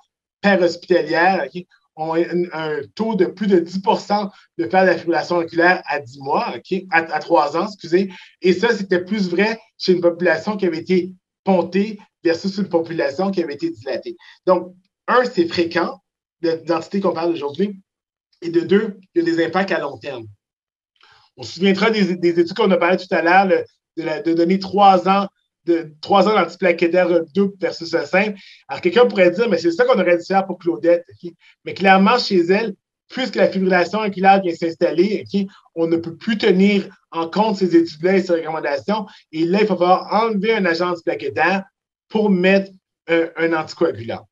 hospitalière, okay, ont un taux de plus de 10% de faire de la fibrillation auriculaire à 10 mois, okay, à 3 ans, excusez. Et ça, c'était plus vrai chez une population qui avait été pontée versus une population qui avait été dilatée. Donc, un, c'est fréquent, l'identité qu'on parle aujourd'hui, et de deux, il y a des impacts à long terme. On se souviendra des études qu'on a parlé tout à l'heure, de donner 3 ans d'antiplaquettaire double versus un simple. Alors, quelqu'un pourrait dire, mais c'est ça qu'on aurait dû faire pour Claudette. Okay? Mais clairement, chez elle, puisque la fibrillation auriculaire vient s'installer, okay, on ne peut plus tenir en compte ces études-là et ces recommandations. Et là, il va falloir enlever un agent antiplaquettaire pour mettre un anticoagulant.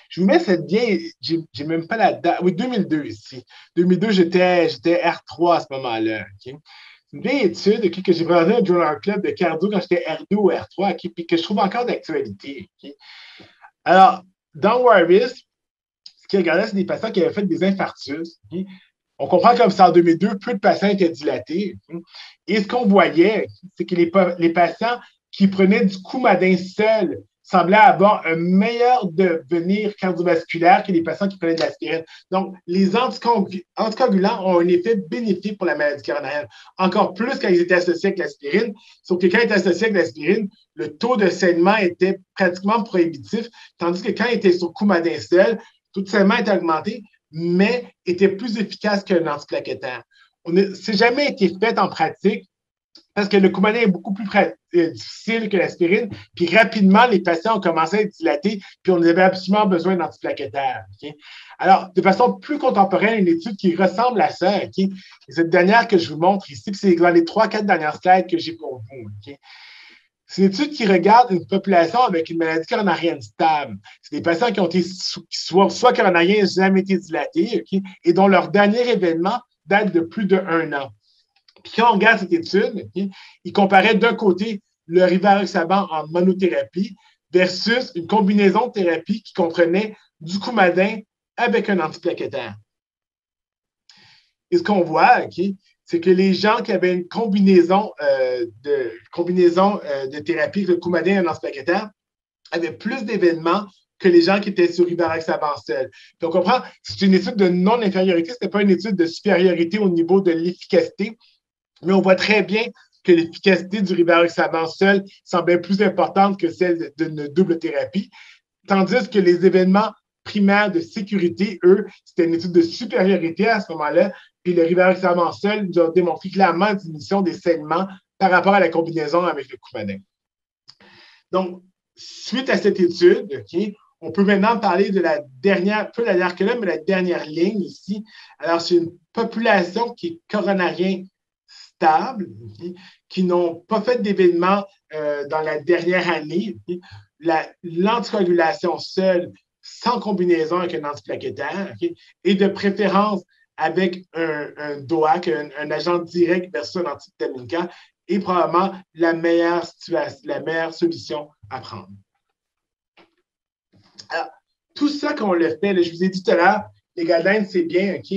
Je vous mets cette vieille, j'ai même pas la date. Oui, 2002 ici. 2002, j'étais R3 à ce moment-là. Okay? C'est une vieille étude okay, que j'ai présentée au Journal Club de cardio quand j'étais R2 ou R3, okay, puis que je trouve encore d'actualité. Okay? Alors, dans Warvis, ce qui regardait, c'est des patients qui avaient fait des infarctus. Okay? On comprend comme ça en 2002, peu de patients étaient dilatés. Okay? Et ce qu'on voyait, c'est que les patients qui prenaient du Coumadin seul semblaient avoir un meilleur devenir cardiovasculaire que les patients qui prenaient de l'aspirine. Donc, les anticoagulants ont un effet bénéfique pour la maladie coronarienne. Encore plus quand ils étaient associés avec l'aspirine. Sauf que quand ils étaient associés avec l'aspirine, le taux de saignement était pratiquement prohibitif, tandis que quand ils étaient sur Coumadin seul, le taux de saignement était augmenté, mais était plus efficace qu'un antiplaquettaire. C'est jamais été fait en pratique parce que le Coumadin est beaucoup plus difficile que l'aspirine, puis rapidement, les patients ont commencé à être dilatés, puis on avait absolument besoin d'antiplaquettaires. Okay? Alors, de façon plus contemporaine, une étude qui ressemble à ça, okay? Cette dernière que je vous montre ici, puis c'est dans les 3-4 dernières slides que j'ai pour vous. Okay? C'est une étude qui regarde une population avec une maladie coronarienne stable. C'est des patients qui ont été soit coronariens, jamais été dilatés, okay? Et dont leur dernier événement date de plus d'1 an. Puis quand on regarde cette étude, okay, il comparait d'un côté le rivaroxaban en monothérapie versus une combinaison de thérapie qui comprenait du Coumadin avec un antiplaquettaire. Et ce qu'on voit, okay, c'est que les gens qui avaient une combinaison de thérapie avec le Coumadin et un antiplaquettaire avaient plus d'événements que les gens qui étaient sur rivaroxaban seul. Donc, on comprend, c'est une étude de non-infériorité, ce n'était pas une étude de supériorité au niveau de l'efficacité, mais on voit très bien que l'efficacité du rivaroxaban seul semblait plus importante que celle d'une double thérapie, tandis que les événements primaires de sécurité, eux, c'était une étude de supériorité à ce moment-là, puis le rivaroxaban seul nous a démontré clairement une diminution des saignements par rapport à la combinaison avec le Coumadin. Donc, suite à cette étude, okay, on peut maintenant parler de la dernière, peu la dernière colonne, mais la dernière ligne ici. Alors, c'est une population qui est coronarien stable, okay, qui n'ont pas fait d'événements dans la dernière année. Okay. L'anticoagulation seule, sans combinaison avec un antiplaquettaire, okay, et de préférence avec un DOAC, un agent direct versus un antivitaminique, est probablement la meilleure solution à prendre. Alors, tout ça qu'on le fait, là, je vous ai dit tout à l'heure, les guidelines, c'est bien, OK?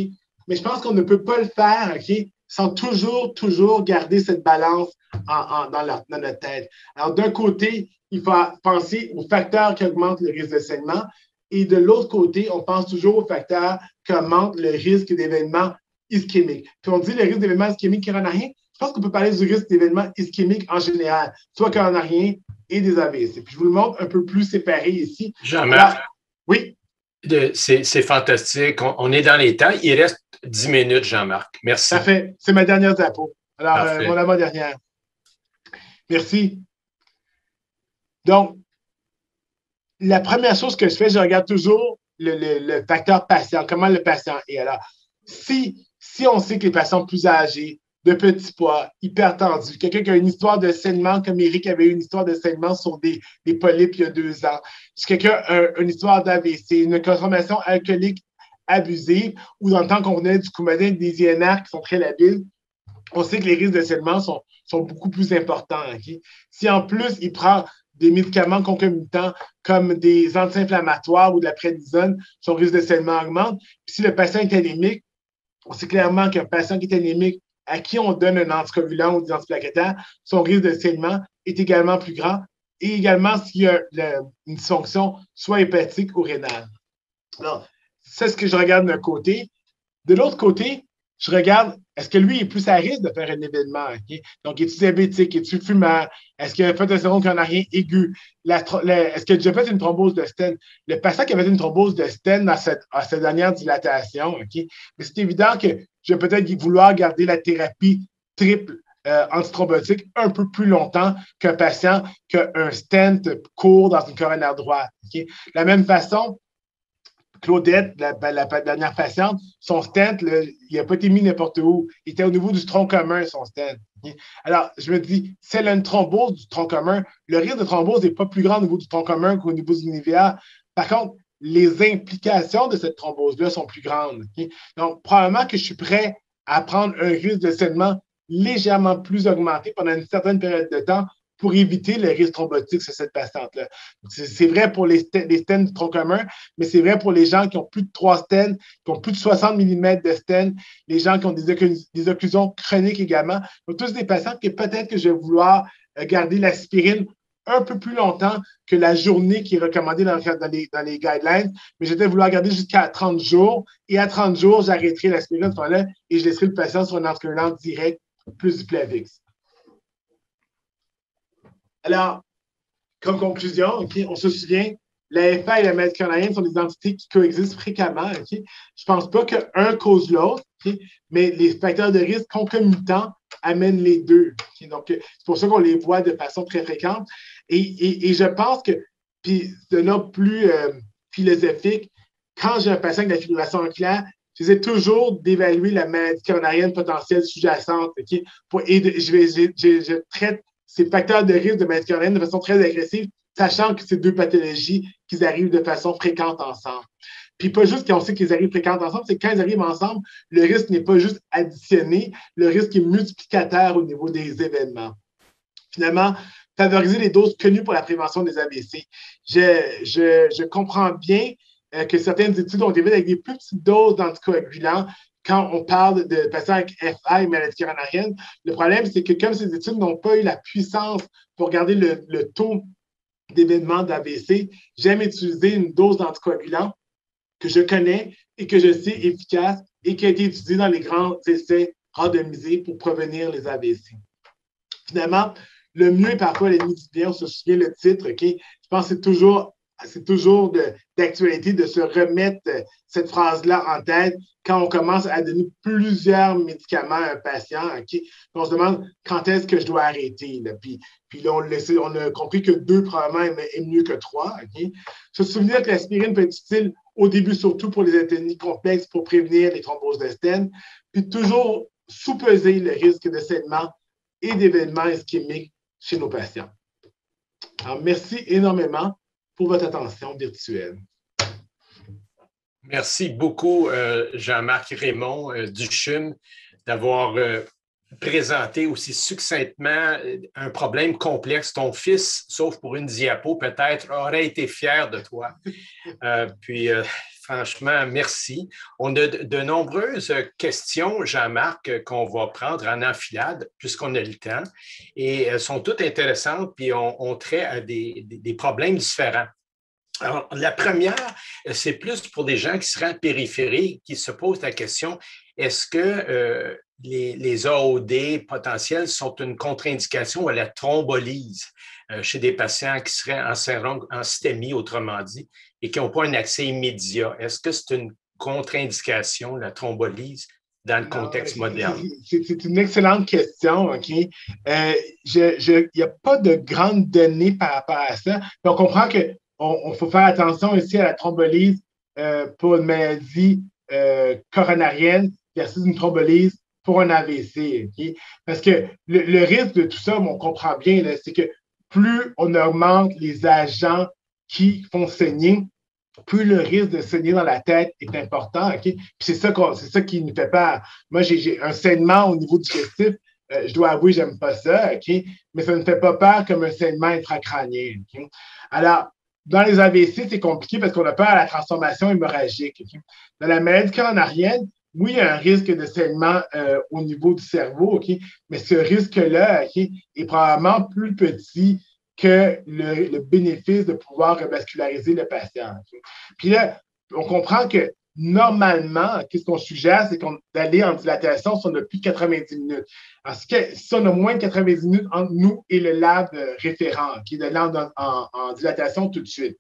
Mais je pense qu'on ne peut pas le faire, OK? Sans toujours garder cette balance dans notre tête. Alors, d'un côté, il faut penser aux facteurs qui augmentent le risque de saignement, et de l'autre côté, on pense toujours aux facteurs qui augmentent le risque d'événements ischémiques. Puis on dit le risque d'événements ischémiques coronariens, je pense qu'on peut parler du risque d'événements ischémiques en général, soit coronariens et des AVC. Puis je vous le montre un peu plus séparé ici. Jean-Marc, oui. C'est fantastique. On est dans les temps. Il reste 10 minutes, Jean-Marc. Merci. Parfait. C'est ma dernière diapo. Alors, mon avant-dernière. Merci. Donc, la première chose que je fais, je regarde toujours le facteur patient, comment le patient est. Alors, si on sait que les patients plus âgés, de petits poids, hypertendus, quelqu'un qui a une histoire de saignement, comme Eric avait eu une histoire de saignement sur des polypes il y a 2 ans, si quelqu'un a une histoire d'AVC, une consommation alcoolique abusive, ou dans le temps qu'on venait du Coumadin des INR qui sont très labiles, on sait que les risques de saignement sont beaucoup plus importants. Okay? Si en plus, il prend des médicaments concomitants comme des anti-inflammatoires ou de la prédnisone, son risque de saignement augmente. Puis si le patient est anémique, on sait clairement qu'un patient qui est anémique à qui on donne un anticoagulant ou des antiplaquettaires, son risque de saignement est également plus grand, et également s'il y a une dysfonction soit hépatique ou rénale. Alors, c'est ce que je regarde d'un côté. De l'autre côté, je regarde, est-ce que lui est plus à risque de faire un événement? Okay? Donc, est-il diabétique? Est-il fumeur? Est-ce qu'il a fait un syndrome coronarien aigu? Est-ce qu'il a déjà fait une thrombose de stent? Le patient qui a fait une thrombose de stent à cette dernière dilatation, okay? Mais c'est évident que je vais peut-être vouloir garder la thérapie triple antithrombotique un peu plus longtemps qu'un patient qui a un stent court dans une coronaire droite. Okay? De la même façon, Claudette, la dernière patiente, son stent, il n'a pas été mis n'importe où. Il était au niveau du tronc commun, son stent. Okay? Alors, je me dis, si elle a une thrombose du tronc commun, le risque de thrombose n'est pas plus grand au niveau du tronc commun qu'au niveau du UVA. Par contre, les implications de cette thrombose-là sont plus grandes. Okay? Donc, probablement que je suis prêt à prendre un risque de saignement légèrement plus augmenté pendant une certaine période de temps pour éviter le risque thrombotique sur cette patiente-là. C'est vrai pour les stents du tronc commun, mais c'est vrai pour les gens qui ont plus de 3 stents, qui ont plus de 60 mm de stents, les gens qui ont des occlusions chroniques également. Donc, tous des patients que peut-être que je vais vouloir garder l'aspirine un peu plus longtemps que la journée qui est recommandée dans les guidelines, mais je vais vouloir garder jusqu'à 30 jours. Et à 30 jours, j'arrêterai l'aspirine à ce moment-là et je laisserai le patient sur un anticoagulant direct plus du Plavix. Alors, comme conclusion, okay, on se souvient, la FA et la maladie coronarienne sont des entités qui coexistent fréquemment. Okay? Je ne pense pas qu'un cause l'autre, okay? Mais les facteurs de risque concomitants amènent les deux. Okay? Donc, c'est pour ça qu'on les voit de façon très fréquente. Et je pense que, puis de l'ordre plus philosophique, quand j'ai un patient avec de la fibrillation auriculaire, j'essaie toujours d'évaluer la maladie coronarienne potentielle sous-jacente. Okay? Je traite ces facteurs de risque de maladie coronarienne de façon très agressive, sachant que c'est deux pathologies qui arrivent de façon fréquente ensemble. Puis pas juste qu'on sait qu'ils arrivent fréquentes ensemble, c'est que quand ils arrivent ensemble, le risque n'est pas juste additionné, le risque est multiplicateur au niveau des événements. Finalement, favoriser les doses connues pour la prévention des AVC. Je comprends bien que certaines études ont été faites avec des plus petites doses d'anticoagulants quand on parle de patients avec FA, maladie coronarienne, le problème, c'est que comme ces études n'ont pas eu la puissance pour regarder le taux d'événements d'AVC, j'aime utiliser une dose d'anticoagulant que je connais et que je sais efficace et qui a été utilisée dans les grands essais randomisés pour prévenir les AVC. Finalement, le mieux est parfois l'ennemi du bien, on se souvient le titre, OK? Je pense que c'est toujours d'actualité de se remettre cette phrase-là en tête quand on commence à donner plusieurs médicaments à un patient. Okay? On se demande quand est-ce que je dois arrêter. Là. Puis là, on a compris que 2 probablement est mieux que 3. Okay? Se souvenir que l'aspirine peut être utile au début, surtout pour les athénies complexes pour prévenir les thromboses de stent. Puis toujours sous-peser le risque de saignement et d'événements ischémiques chez nos patients. Alors, merci énormément pour votre attention virtuelle. Merci beaucoup, Jean-Marc Raymond du CHUM, d'avoir présenté aussi succinctement un problème complexe. Ton fils, sauf pour une diapo, peut-être aurait été fier de toi. Franchement, merci. On a de nombreuses questions, Jean-Marc, qu'on va prendre en enfilade, puisqu'on a le temps, et elles sont toutes intéressantes, puis on traite à des problèmes différents. Alors, la première, c'est plus pour des gens qui seraient en périphérie, qui se posent la question, est-ce que les AOD potentiels sont une contre-indication à la thrombolyse chez des patients qui seraient en systémie, autrement dit, et qui n'ont pas un accès immédiat? Est-ce que c'est une contre-indication, la thrombolyse, dans le contexte moderne? C'est une excellente question, OK? Il n'y a pas de grandes données par rapport à ça. Mais on comprend qu'il faut faire attention aussi à la thrombolyse pour une maladie coronarienne versus une thrombolyse pour un AVC. Okay? Parce que le risque de tout ça, on comprend bien, c'est que plus on augmente les agents qui font saigner, plus le risque de saigner dans la tête est important. Okay? Puis c'est ça qui nous fait peur. Moi, j'ai un saignement au niveau digestif. Je dois avouer, je n'aime pas ça, okay? Mais ça ne fait pas peur comme un saignement intracrânien. Okay? Alors, dans les AVC, c'est compliqué parce qu'on a peur à la transformation hémorragique. Okay? Dans la maladie coronarienne, oui, il y a un risque de saignement au niveau du cerveau, okay? Mais ce risque-là okay, est probablement plus petit que le bénéfice de pouvoir revasculariser le patient. Okay? Puis là, on comprend que normalement, qu'est-ce qu'on suggère, c'est d'aller en dilatation si on a plus de 90 minutes. Alors, si on a moins de 90 minutes entre nous et le lab référent, qui est d'aller en dilatation tout de suite.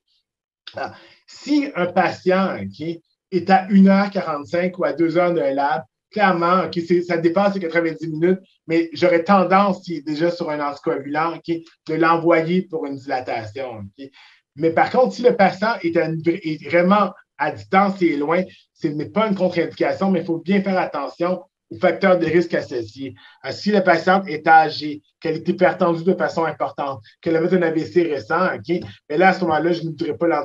Alors, si un patient est à 1h45 ou à 2h d'un lab, clairement, ça dépasse les 90 minutes, mais j'aurais tendance, s'il est déjà sur un anticoagulant, de l'envoyer pour une dilatation. Mais par contre, si le patient est vraiment à distance et loin, ce n'est pas une contre-indication, mais il faut bien faire attention aux facteurs de risque associés. Si la patiente est âgée, qu'elle est hypertendue de façon importante, qu'elle avait un AVC récent, mais là, à ce moment-là, je ne voudrais pas la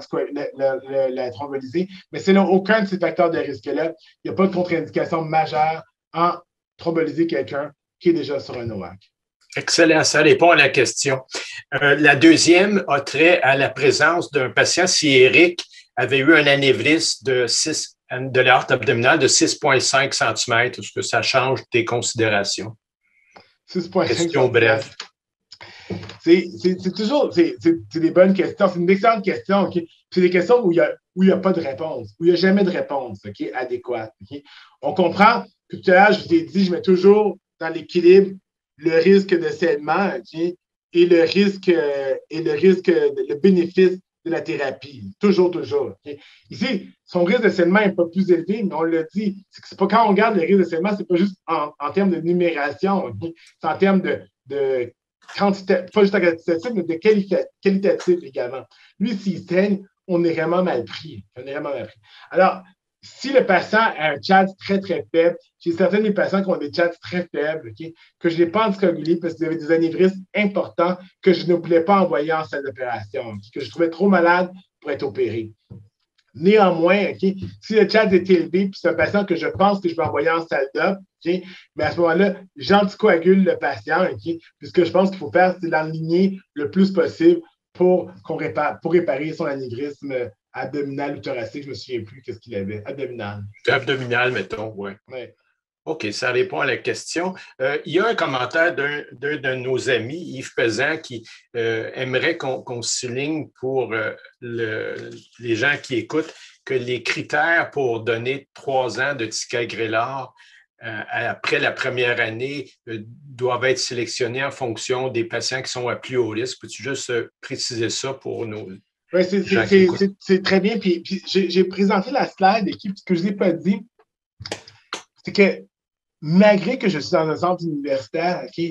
thrombolyser. Mais sinon, aucun de ces facteurs de risque-là, il n'y a pas de contre-indication majeure en thrombolyser quelqu'un qui est déjà sur un NOAC. Excellent, ça répond à la question. La deuxième a trait à la présence d'un patient, si Eric avait eu un anévrisme de l'aorte abdominale de 6,5 cm. Est-ce que ça change tes considérations? 6,5 question brève. C'est des bonnes questions. C'est une excellente question. Okay? C'est des questions où il n'y a pas de réponse, où il n'y a jamais de réponse adéquate. Okay? On comprend que tout à l'heure, je vous ai dit, je mets toujours dans l'équilibre le risque de saignement et le bénéfice de la thérapie. Toujours. Okay? Ici, son risque de saignement n'est pas plus élevé, mais on l'a dit, c'est pas quand on regarde le risque de saignement, c'est pas juste en termes de numération, okay? C'est en termes de quantité, pas juste en quantitatif, mais de qualitatif également. Lui, s'il saigne, on est vraiment mal pris. Alors, si le patient a un CHADS très, très faible, j'ai certains des patients qui ont des CHADS très faibles, okay, que je n'ai pas anticoagulé parce qu'ils avaient des anévrismes importants que je ne voulais pas envoyer en salle d'opération, okay, que je trouvais trop malade pour être opéré. Néanmoins, okay, si le CHADS est élevé, puis c'est un patient que je pense que je vais envoyer en salle d'op, okay, mais à ce moment-là, j'anticoagule le patient, okay, puis ce que je pense qu'il faut faire, c'est l'enligner le plus possible pour réparer son anévrisme abdominal ou thoracique, je ne me souviens plus qu'est-ce qu'il avait. Abdominal. Abdominal, mettons, oui. Ouais. OK, ça répond à la question. Il y a un commentaire d'un de nos amis, Yves Pesan, qui aimerait qu'on souligne pour les gens qui écoutent que les critères pour donner 3 ans de ticagrelor après la première année doivent être sélectionnés en fonction des patients qui sont à plus haut risque. Peux-tu juste préciser ça pour nos Oui, gens qui écoutent? c'est très bien. Puis j'ai présenté la slide, et ce que je n'ai pas dit, c'est que malgré que je suis dans un centre universitaire, OK,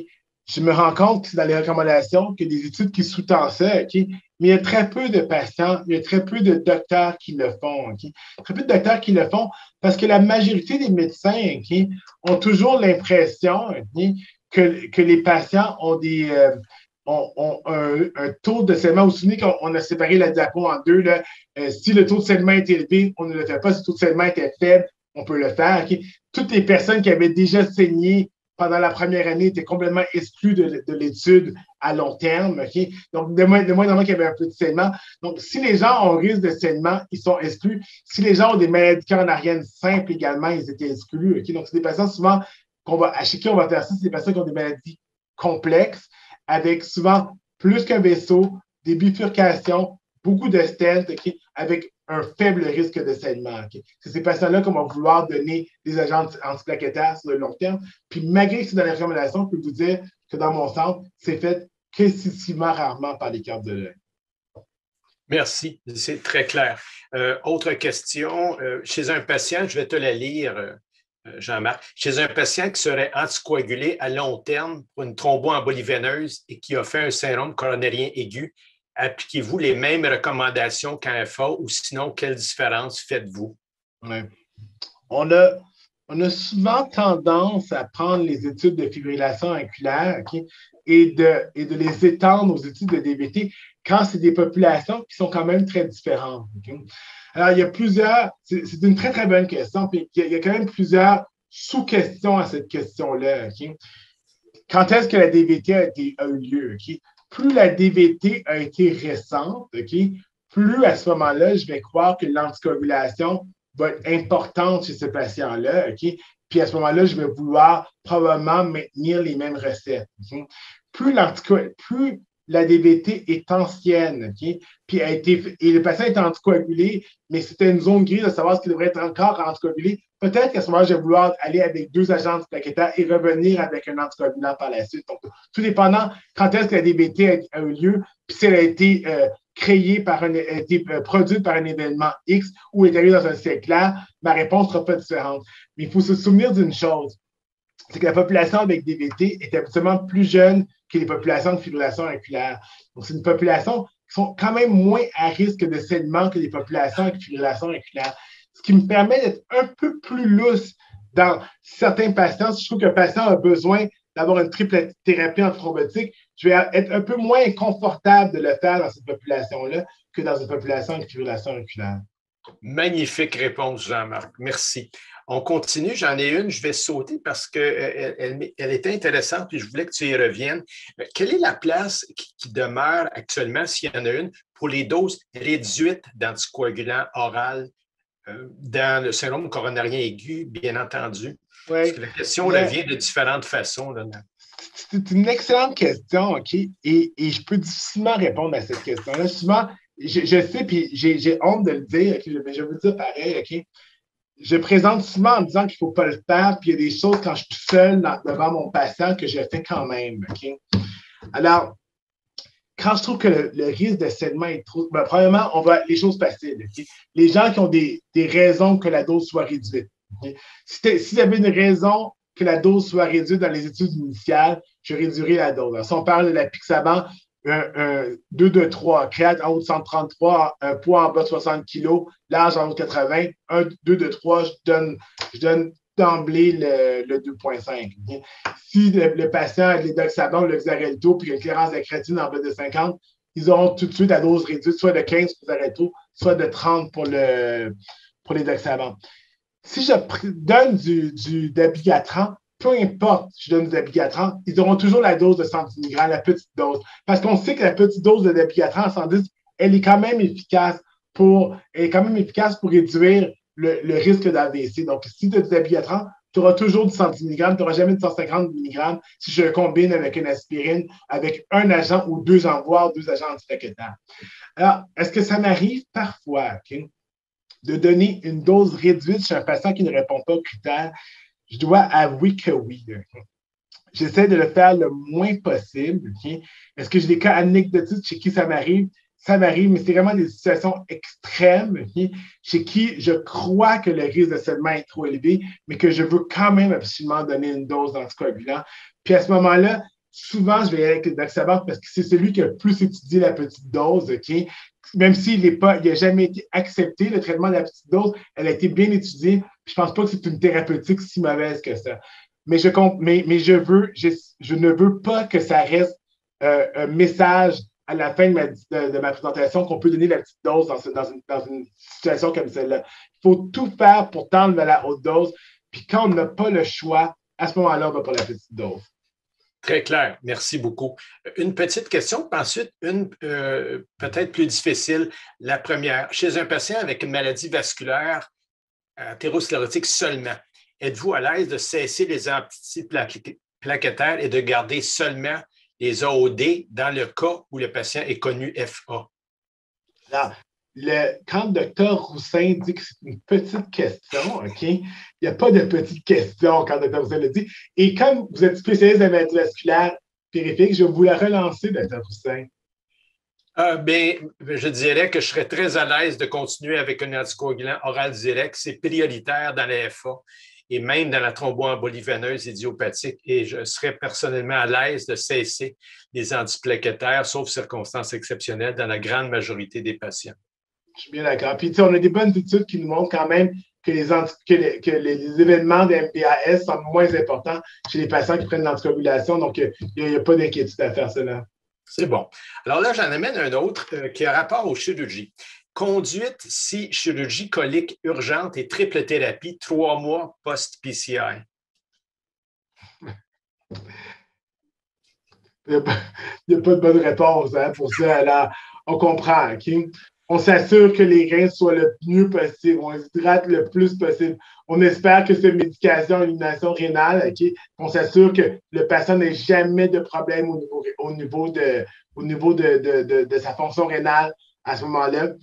je me rends compte dans les recommandations qu'il y a des études qui sous-tendent ça, OK, mais il y a très peu de patients, il y a très peu de docteurs qui le font, OK. Très peu de docteurs qui le font parce que la majorité des médecins, OK, ont toujours l'impression, OK, que les patients ont ont un taux de saignement. Vous vous souvenez qu'on a séparé la diapo en deux. Là. Si le taux de saignement est élevé, on ne le fait pas. Si le taux de saignement était faible, on peut le faire. Okay? Toutes les personnes qui avaient déjà saigné pendant la première année étaient complètement exclues de l'étude à long terme. Okay? Donc, de moins en moins qu'il y avait un peu de saignement. Donc, si les gens ont un risque de saignement, ils sont exclus. Si les gens ont des maladies coronariennes simples également, ils étaient exclus. Okay? Donc, c'est des patients souvent chez qui on va faire ça, c'est des patients qui ont des maladies complexes, avec souvent plus qu'un vaisseau, des bifurcations, beaucoup de stents, okay, avec un faible risque de saignement. Okay. C'est ces patients-là qu'on va vouloir donner des agents antiplaquettaires sur le long terme. Puis malgré que c'est dans les recommandations, je peux vous dire que dans mon centre, c'est fait excessivement rarement par les cardiologues. Merci, c'est très clair. Autre question, chez un patient, je vais te la lire, Jean-Marc, chez un patient qui serait anticoagulé à long terme pour une thromboembolie veineuse et qui a fait un syndrome coronarien aigu, appliquez-vous les mêmes recommandations qu'un FA ou sinon, quelle différence faites-vous? Ouais. On a souvent tendance à prendre les études de fibrillation auriculaire, okay, et de les étendre aux études de DVT quand c'est des populations qui sont quand même très différentes. Okay? Alors, il y a plusieurs, c'est une très, très bonne question, puis il y a quand même plusieurs sous-questions à cette question-là. Okay? Quand est-ce que la DVT a eu lieu? Okay? Plus la DVT a été récente, okay, plus à ce moment-là, je vais croire que l'anticoagulation va être importante chez ce patient-là. Okay? Puis à ce moment-là, je vais vouloir probablement maintenir les mêmes recettes. Okay? Plus la DVT est ancienne, okay? Puis et le patient est anticoagulé, mais c'était une zone grise de savoir ce qu'il devrait être encore anticoagulé. Peut-être qu'à ce moment-là, je vais vouloir aller avec 2 agents antiplaquettaires et revenir avec un anticoagulant par la suite. Donc, tout dépendant quand est-ce que la DVT a eu lieu, puis si elle a été produite par un événement X ou est arrivée dans un ciel clair, ma réponse ne sera pas différente. Mais il faut se souvenir d'une chose, c'est que la population avec DVT est absolument plus jeune que les populations de fibrillation auriculaire. Donc, c'est une population qui sont quand même moins à risque de saignement que les populations avec fibrillation auriculaire. Ce qui me permet d'être un peu plus lousse dans certains patients. Si je trouve qu'un patient a besoin d'avoir une triple thérapie antithrombotique, je vais être un peu moins confortable de le faire dans cette population-là que dans une population avec fibrillation auriculaire. Magnifique réponse, Jean-Marc. Merci. On continue. J'en ai une. Je vais sauter parce qu'elle était intéressante et je voulais que tu y reviennes. Quelle est la place qui demeure actuellement, s'il y en a une, pour les doses réduites d'anticoagulants oral dans le syndrome coronarien aigu, bien entendu? Oui. Parce que la question revient de différentes façons. Là. C'est une excellente question, OK? Et je peux difficilement répondre à cette question-là. Souvent, je sais, puis j'ai honte de le dire, okay? Mais je veux dire pareil, OK? Je présente souvent en disant qu'il ne faut pas le faire, puis il y a des choses quand je suis tout seul devant mon patient que je fais quand même, OK? Alors, quand je trouve que le risque de saignement est trop... Ben, premièrement, on va les choses faciles. Okay? Les gens qui ont des raisons que la dose soit réduite. Okay? S'il y avait une raison que la dose soit réduite dans les études initiales, je réduirais la dose. Alors, si on parle de la Pixaban, 2 de 3, créate en haut de 133, un poids en bas de 60 kg, large en haut de 80, 2 de 3, je donne d'emblée le 2,5. Okay? Si le patient a de l'édoxaban ou le Xarelto puis une clearance de la créatine en bas de 50, ils auront tout de suite la dose réduite, soit de 15 pour Xarelto, soit de 30 pour l'édoxaban. Si je donne du dabigatran, peu importe si je donne du dabigatran, ils auront toujours la dose de 110 mg, la petite dose. Parce qu'on sait que la petite dose de dabigatran à 110, elle est quand même efficace est quand même efficace pour réduire le risque d'AVC. Donc, si tu as du dabigatran, tu auras toujours du 110 mg, tu n'auras jamais de 150 mg si je le combine avec une aspirine, avec un agent ou deux voire deux agents antiplaquettaires. Alors, est-ce que ça m'arrive parfois, de donner une dose réduite chez un patient qui ne répond pas aux critères? Je dois avouer que oui. J'essaie de le faire le moins possible. Est-ce que j'ai des cas anecdotiques chez qui ça m'arrive? Ça m'arrive, mais c'est vraiment des situations extrêmes chez qui je crois que le risque de saignement est trop élevé, mais que je veux quand même absolument donner une dose d'anticoagulant. Puis à ce moment-là, souvent, je vais aller avec le Doxabar parce que c'est celui qui a le plus étudié la petite dose. Même s'il n'a jamais été accepté, le traitement de la petite dose, elle a été bien étudiée. Je ne pense pas que c'est une thérapeutique si mauvaise que ça. Mais je ne veux pas que ça reste un message à la fin de ma présentation qu'on peut donner la petite dose dans une situation comme celle-là. Il faut tout faire pour tendre vers la haute dose. Puis quand on n'a pas le choix, à ce moment-là, on va pour la petite dose. Très clair. Merci beaucoup. Une petite question, puis ensuite une peut-être plus difficile. La première, chez un patient avec une maladie vasculaire athérosclérotique seulement, êtes-vous à l'aise de cesser les antiplaquettaires et de garder seulement les AOD dans le cas où le patient est connu FA? Alors, quand le docteur Roussin dit que c'est une petite question, il n'y a pas de petite question quand le docteur Roussin le dit. Et comme vous êtes spécialiste de la maladie vasculaire périphérique, je vais vous la relancer, docteur Roussin. Je dirais que je serais très à l'aise de continuer avec un anticoagulant oral direct. C'est prioritaire dans la FA et même dans la thromboembolie veineuse idiopathique. Et je serais personnellement à l'aise de cesser les antiplaquettaires, sauf circonstances exceptionnelles, dans la grande majorité des patients. Je suis bien d'accord. Puis, on a des bonnes études qui nous montrent quand même que les événements de MPAS sont moins importants chez les patients qui prennent l'anticoagulation. Donc, il n'y a pas d'inquiétude à faire cela. C'est bon. Alors là, j'en amène un autre qui a rapport aux chirurgies. Conduite si chirurgie colique urgente et triple thérapie 3 mois post-PCI. Il n'y a pas de bonne réponse pour ça. Alors, on comprend. On s'assure que les reins soient le mieux possible. On les hydrate le plus possible. On espère que cette médication, élimination rénale, on s'assure que le patient n'ait jamais de problème au niveau de sa fonction rénale à ce moment-là.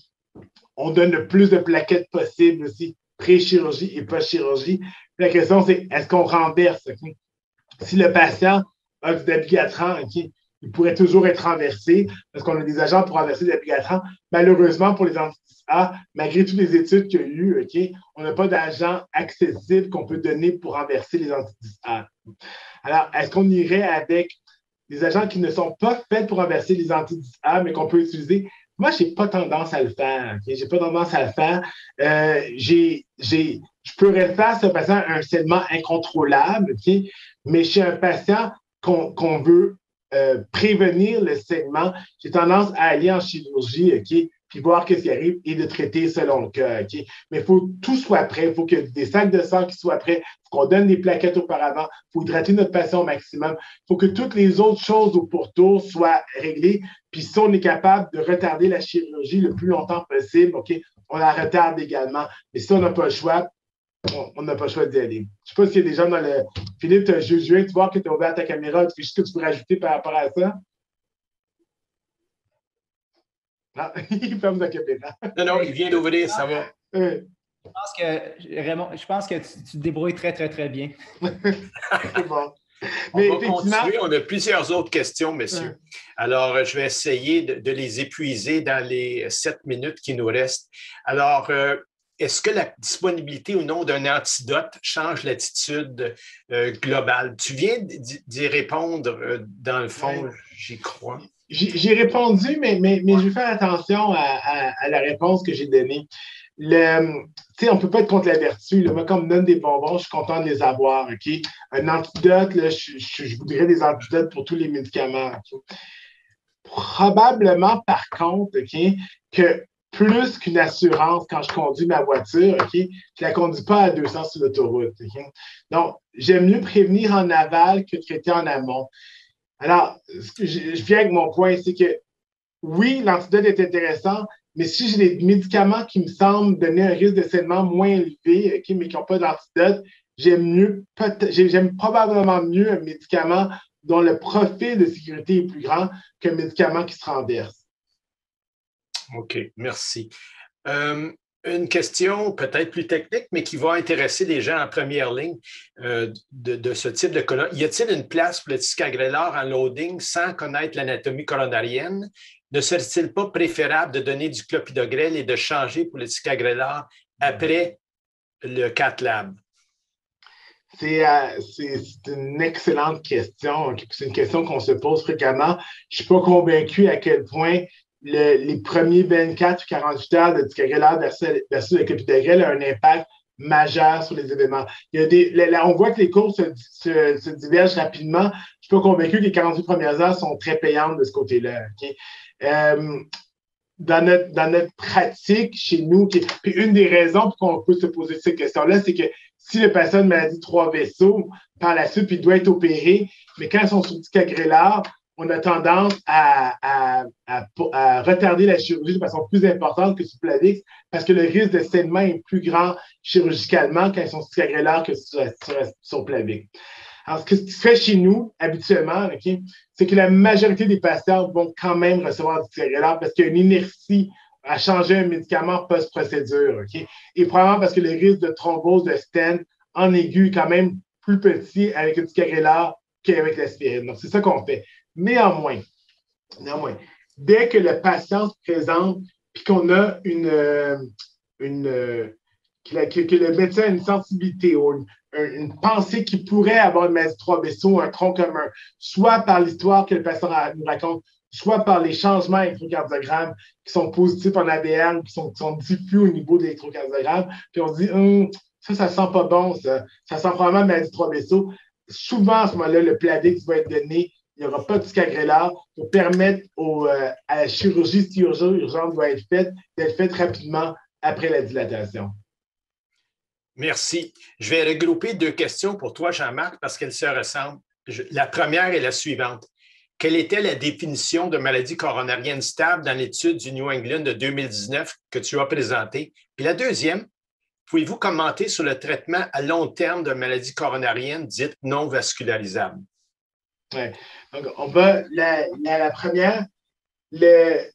On donne le plus de plaquettes possible aussi, pré-chirurgie et post-chirurgie. La question, c'est est-ce qu'on renverse? Si le patient a du dabigatran, il pourrait toujours être renversé parce qu'on a des agents pour renverser le dabigatran. Malheureusement, pour les anti-A, malgré toutes les études qu'il y a eu, on n'a pas d'agent accessible qu'on peut donner pour renverser les anti-A. Alors, est-ce qu'on irait avec des agents qui ne sont pas faits pour renverser les anti-A, mais qu'on peut utiliser? Moi, je n'ai pas tendance à le faire. J'ai pas tendance à le faire. Je pourrais le faire si un patient a un saignement incontrôlable, mais chez un patient qu'on veut prévenir le saignement, j'ai tendance à aller en chirurgie, puis voir ce qui arrive et de traiter selon le cas. Mais il faut que tout soit prêt. Il faut que des sacs de sang qui soient prêts. Il faut qu'on donne des plaquettes auparavant. Il faut hydrater notre patient au maximum. Il faut que toutes les autres choses au pourtour soient réglées. Puis si on est capable de retarder la chirurgie le plus longtemps possible, on la retarde également. Mais si on n'a pas le choix, on n'a pas le choix d'y aller. Je ne sais pas s'il y a des gens dans le... Philippe, je viens de voir que tu as ouvert ta caméra. Est-ce que tu peux rajouter par rapport à ça? Ah, il ferme sa caméra. Non, il vient d'ouvrir, ça va. Je pense que tu te débrouilles très, très, très bien. C'est bon. Mais on va continuer. On a plusieurs autres questions, messieurs. Alors, je vais essayer de les épuiser dans les 7 minutes qui nous restent. Alors, est-ce que la disponibilité ou non d'un antidote change l'attitude globale? Tu viens d'y répondre, dans le fond, j'y crois. J'ai répondu, mais je vais faire attention à la réponse que j'ai donnée. On ne peut pas être contre la vertu. Moi, quand on me donne des bonbons, je suis content de les avoir. Un antidote, je voudrais des antidotes pour tous les médicaments. Probablement, par contre, que plus qu'une assurance quand je conduis ma voiture, je ne la conduis pas à 200 sur l'autoroute. Donc, j'aime mieux prévenir en aval que traiter en amont. Alors, je viens avec mon point, c'est que oui, l'antidote est intéressant, Mais si j'ai des médicaments qui me semblent donner un risque de saignement moins élevé, mais qui n'ont pas d'antidote, j'aime probablement mieux un médicament dont le profil de sécurité est plus grand qu'un médicament qui se renverse. OK, merci. Une question peut-être plus technique, mais qui va intéresser les gens en première ligne de ce type de colonne. Y a-t-il une place pour le ticagrelor en loading sans connaître l'anatomie coronarienne? Ne serait-il pas préférable de donner du clopidogrel et de changer pour le ticagrelor après le cath lab? C'est une excellente question. C'est une question qu'on se pose fréquemment. Je ne suis pas convaincu à quel point les premiers 24 ou 48 heures de ticagrelor versus le clopidogrel a un impact majeur sur les événements. On voit que les cours se divergent rapidement. Je ne suis pas convaincu que les 48 premières heures sont très payantes de ce côté-là. Okay? Dans notre pratique chez nous, puis une des raisons pour qu'on peut se poser cette question-là, c'est que si le patient a une maladie de 3 vaisseaux, par la suite, puis il doit être opéré, mais quand ils sont sur ticagrelor, on a tendance à retarder la chirurgie de façon plus importante que sur Plavix parce que le risque de saignement est plus grand chirurgicalement quand ils sont sur ticagrelor que sur Plavix. Alors, ce qui se fait chez nous, habituellement, okay, c'est que la majorité des patients vont quand même recevoir du ticagrelor parce qu'il y a une inertie à changer un médicament post-procédure. Okay? Et probablement parce que le risque de thrombose de stent en aigu est quand même plus petit avec le ticagrelor qu'avec l'aspirine. Donc, c'est ça qu'on fait. Néanmoins, dès que le patient se présente et qu'on a que le médecin a une sensibilité ou une pensée qui pourrait avoir une maladie de 3 vaisseaux, un tronc commun, soit par l'histoire que le patient nous raconte, soit par les changements électrocardiogrammes qui sont positifs en ABN, qui sont diffus au niveau de l'électrocardiogramme, puis on se dit, ça sent pas bon, ça sent probablement une maladie de 3 vaisseaux. Souvent, à ce moment-là, le Plavix va être donné. Il n'y aura pas de ticagrelor pour permettre à la chirurgie, si urgente doit être faite, d'être faite rapidement après la dilatation. Merci. Je vais regrouper 2 questions pour toi, Jean-Marc, parce qu'elles se ressemblent. La première est la suivante. Quelle était la définition de maladie coronarienne stable dans l'étude du New England de 2019 que tu as présentée? Puis la deuxième, pouvez-vous commenter sur le traitement à long terme de maladie coronarienne dite non vascularisable? Ouais. Donc, la première,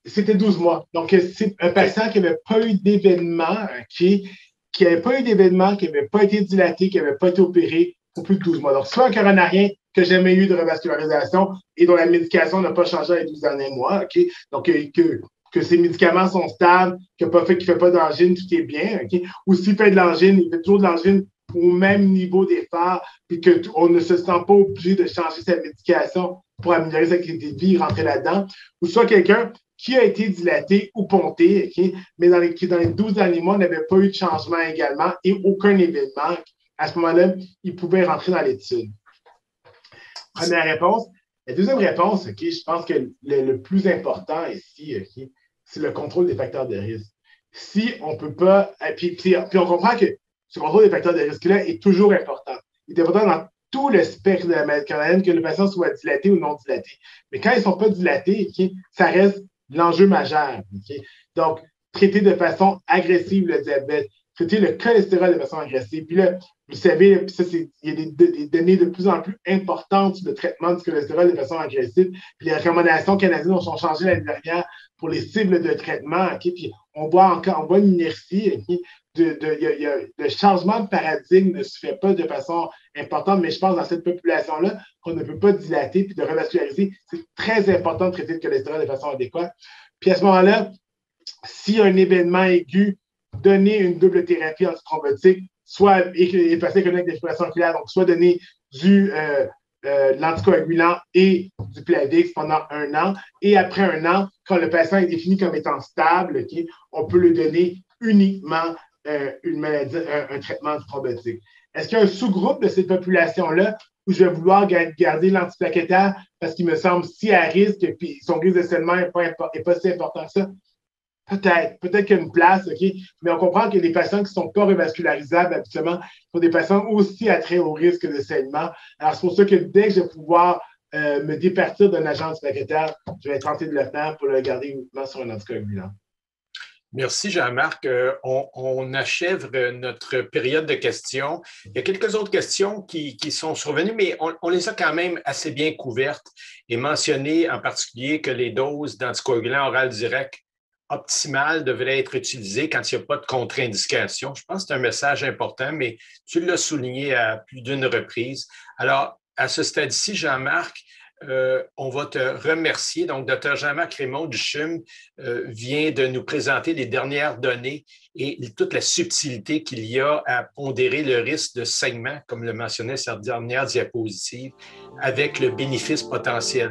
c'était 12 mois. Donc, c'est un patient qui n'avait pas eu d'événement, qui n'avait pas eu d'événement, qui n'avait pas été dilaté, qui n'avait pas été opéré pour plus de 12 mois. Donc, soit un coronarien qui n'a jamais eu de revascularisation et dont la médication n'a pas changé dans les 12 derniers mois, okay? Donc, que ses médicaments sont stables, qu'il ne fait pas d'angine, tout est bien. Okay? Ou s'il fait de l'angine, il fait toujours de l'angine au même niveau d'effort, puis qu'on ne se sent pas obligé de changer sa médication pour améliorer sa qualité de vie, rentrer là-dedans. Ou soit quelqu'un qui a été dilaté ou ponté, okay, mais dans les 12 derniers mois, n'avait pas eu de changement également et aucun événement. À ce moment-là, il pouvait rentrer dans l'étude. Première réponse. La deuxième réponse, okay, je pense que le plus important ici, okay, c'est le contrôle des facteurs de risque. Si on ne peut pas... Puis on comprend que ce contrôle des facteurs de risque-là est toujours important. Il est important dans tout le spectre de la maladie coronarienne que le patient soit dilaté ou non dilaté. Mais quand ils ne sont pas dilatés, okay, ça reste l'enjeu majeur. Okay? Donc, traiter de façon agressive le diabète, traiter le cholestérol de façon agressive. Puis là, vous savez, il y a des données de plus en plus importantes sur le traitement du cholestérol de façon agressive. Puis les recommandations canadiennes ont changé l'année dernière pour les cibles de traitement. Okay? Puis on voit une inertie. Okay? Le changement de paradigme ne se fait pas de façon importante, mais je pense dans cette population-là qu'on ne peut pas dilater puis de revasculariser. C'est très important de traiter le cholestérol de façon adéquate. Puis à ce moment-là, s'il y a un événement aigu, donner une double thérapie antithrombotique, soit effacer avec des fibrillations oculaires, donc soit donner l'anticoagulant et du Plavix pendant 1 an. Et après 1 an, quand le patient est défini comme étant stable, okay, on peut lui donner uniquement un traitement antithrombotique. Est-ce qu'il y a un sous-groupe de cette population-là où je vais vouloir garder l'antiplaquettaire parce qu'il me semble si à risque et son risque de saignement n'est pas si important que ça? Peut-être qu'il y a une place, okay? Mais on comprend que les patients qui ne sont pas revascularisables, habituellement, sont des patients aussi à très haut risque de saignement. Alors, c'est pour ça que dès que je vais pouvoir me départir d'un agent antiplaquettaire, je vais tenter de le faire pour le garder uniquement sur un anticoagulant. Merci, Jean-Marc. On achève notre période de questions. Il y a quelques autres questions qui sont survenues, mais on les a quand même assez bien couvertes et mentionné en particulier que les doses d'anticoagulants oral direct optimales devraient être utilisées quand il n'y a pas de contre-indication. Je pense que c'est un message important, mais tu l'as souligné à plus d'une reprise. Alors, à ce stade-ci, Jean-Marc, on va te remercier. Donc, Dr. Jean-Marc Raymond du CHUM vient de nous présenter les dernières données et toute la subtilité qu'il y a à pondérer le risque de saignement, comme le mentionnait cette dernière diapositive, avec le bénéfice potentiel.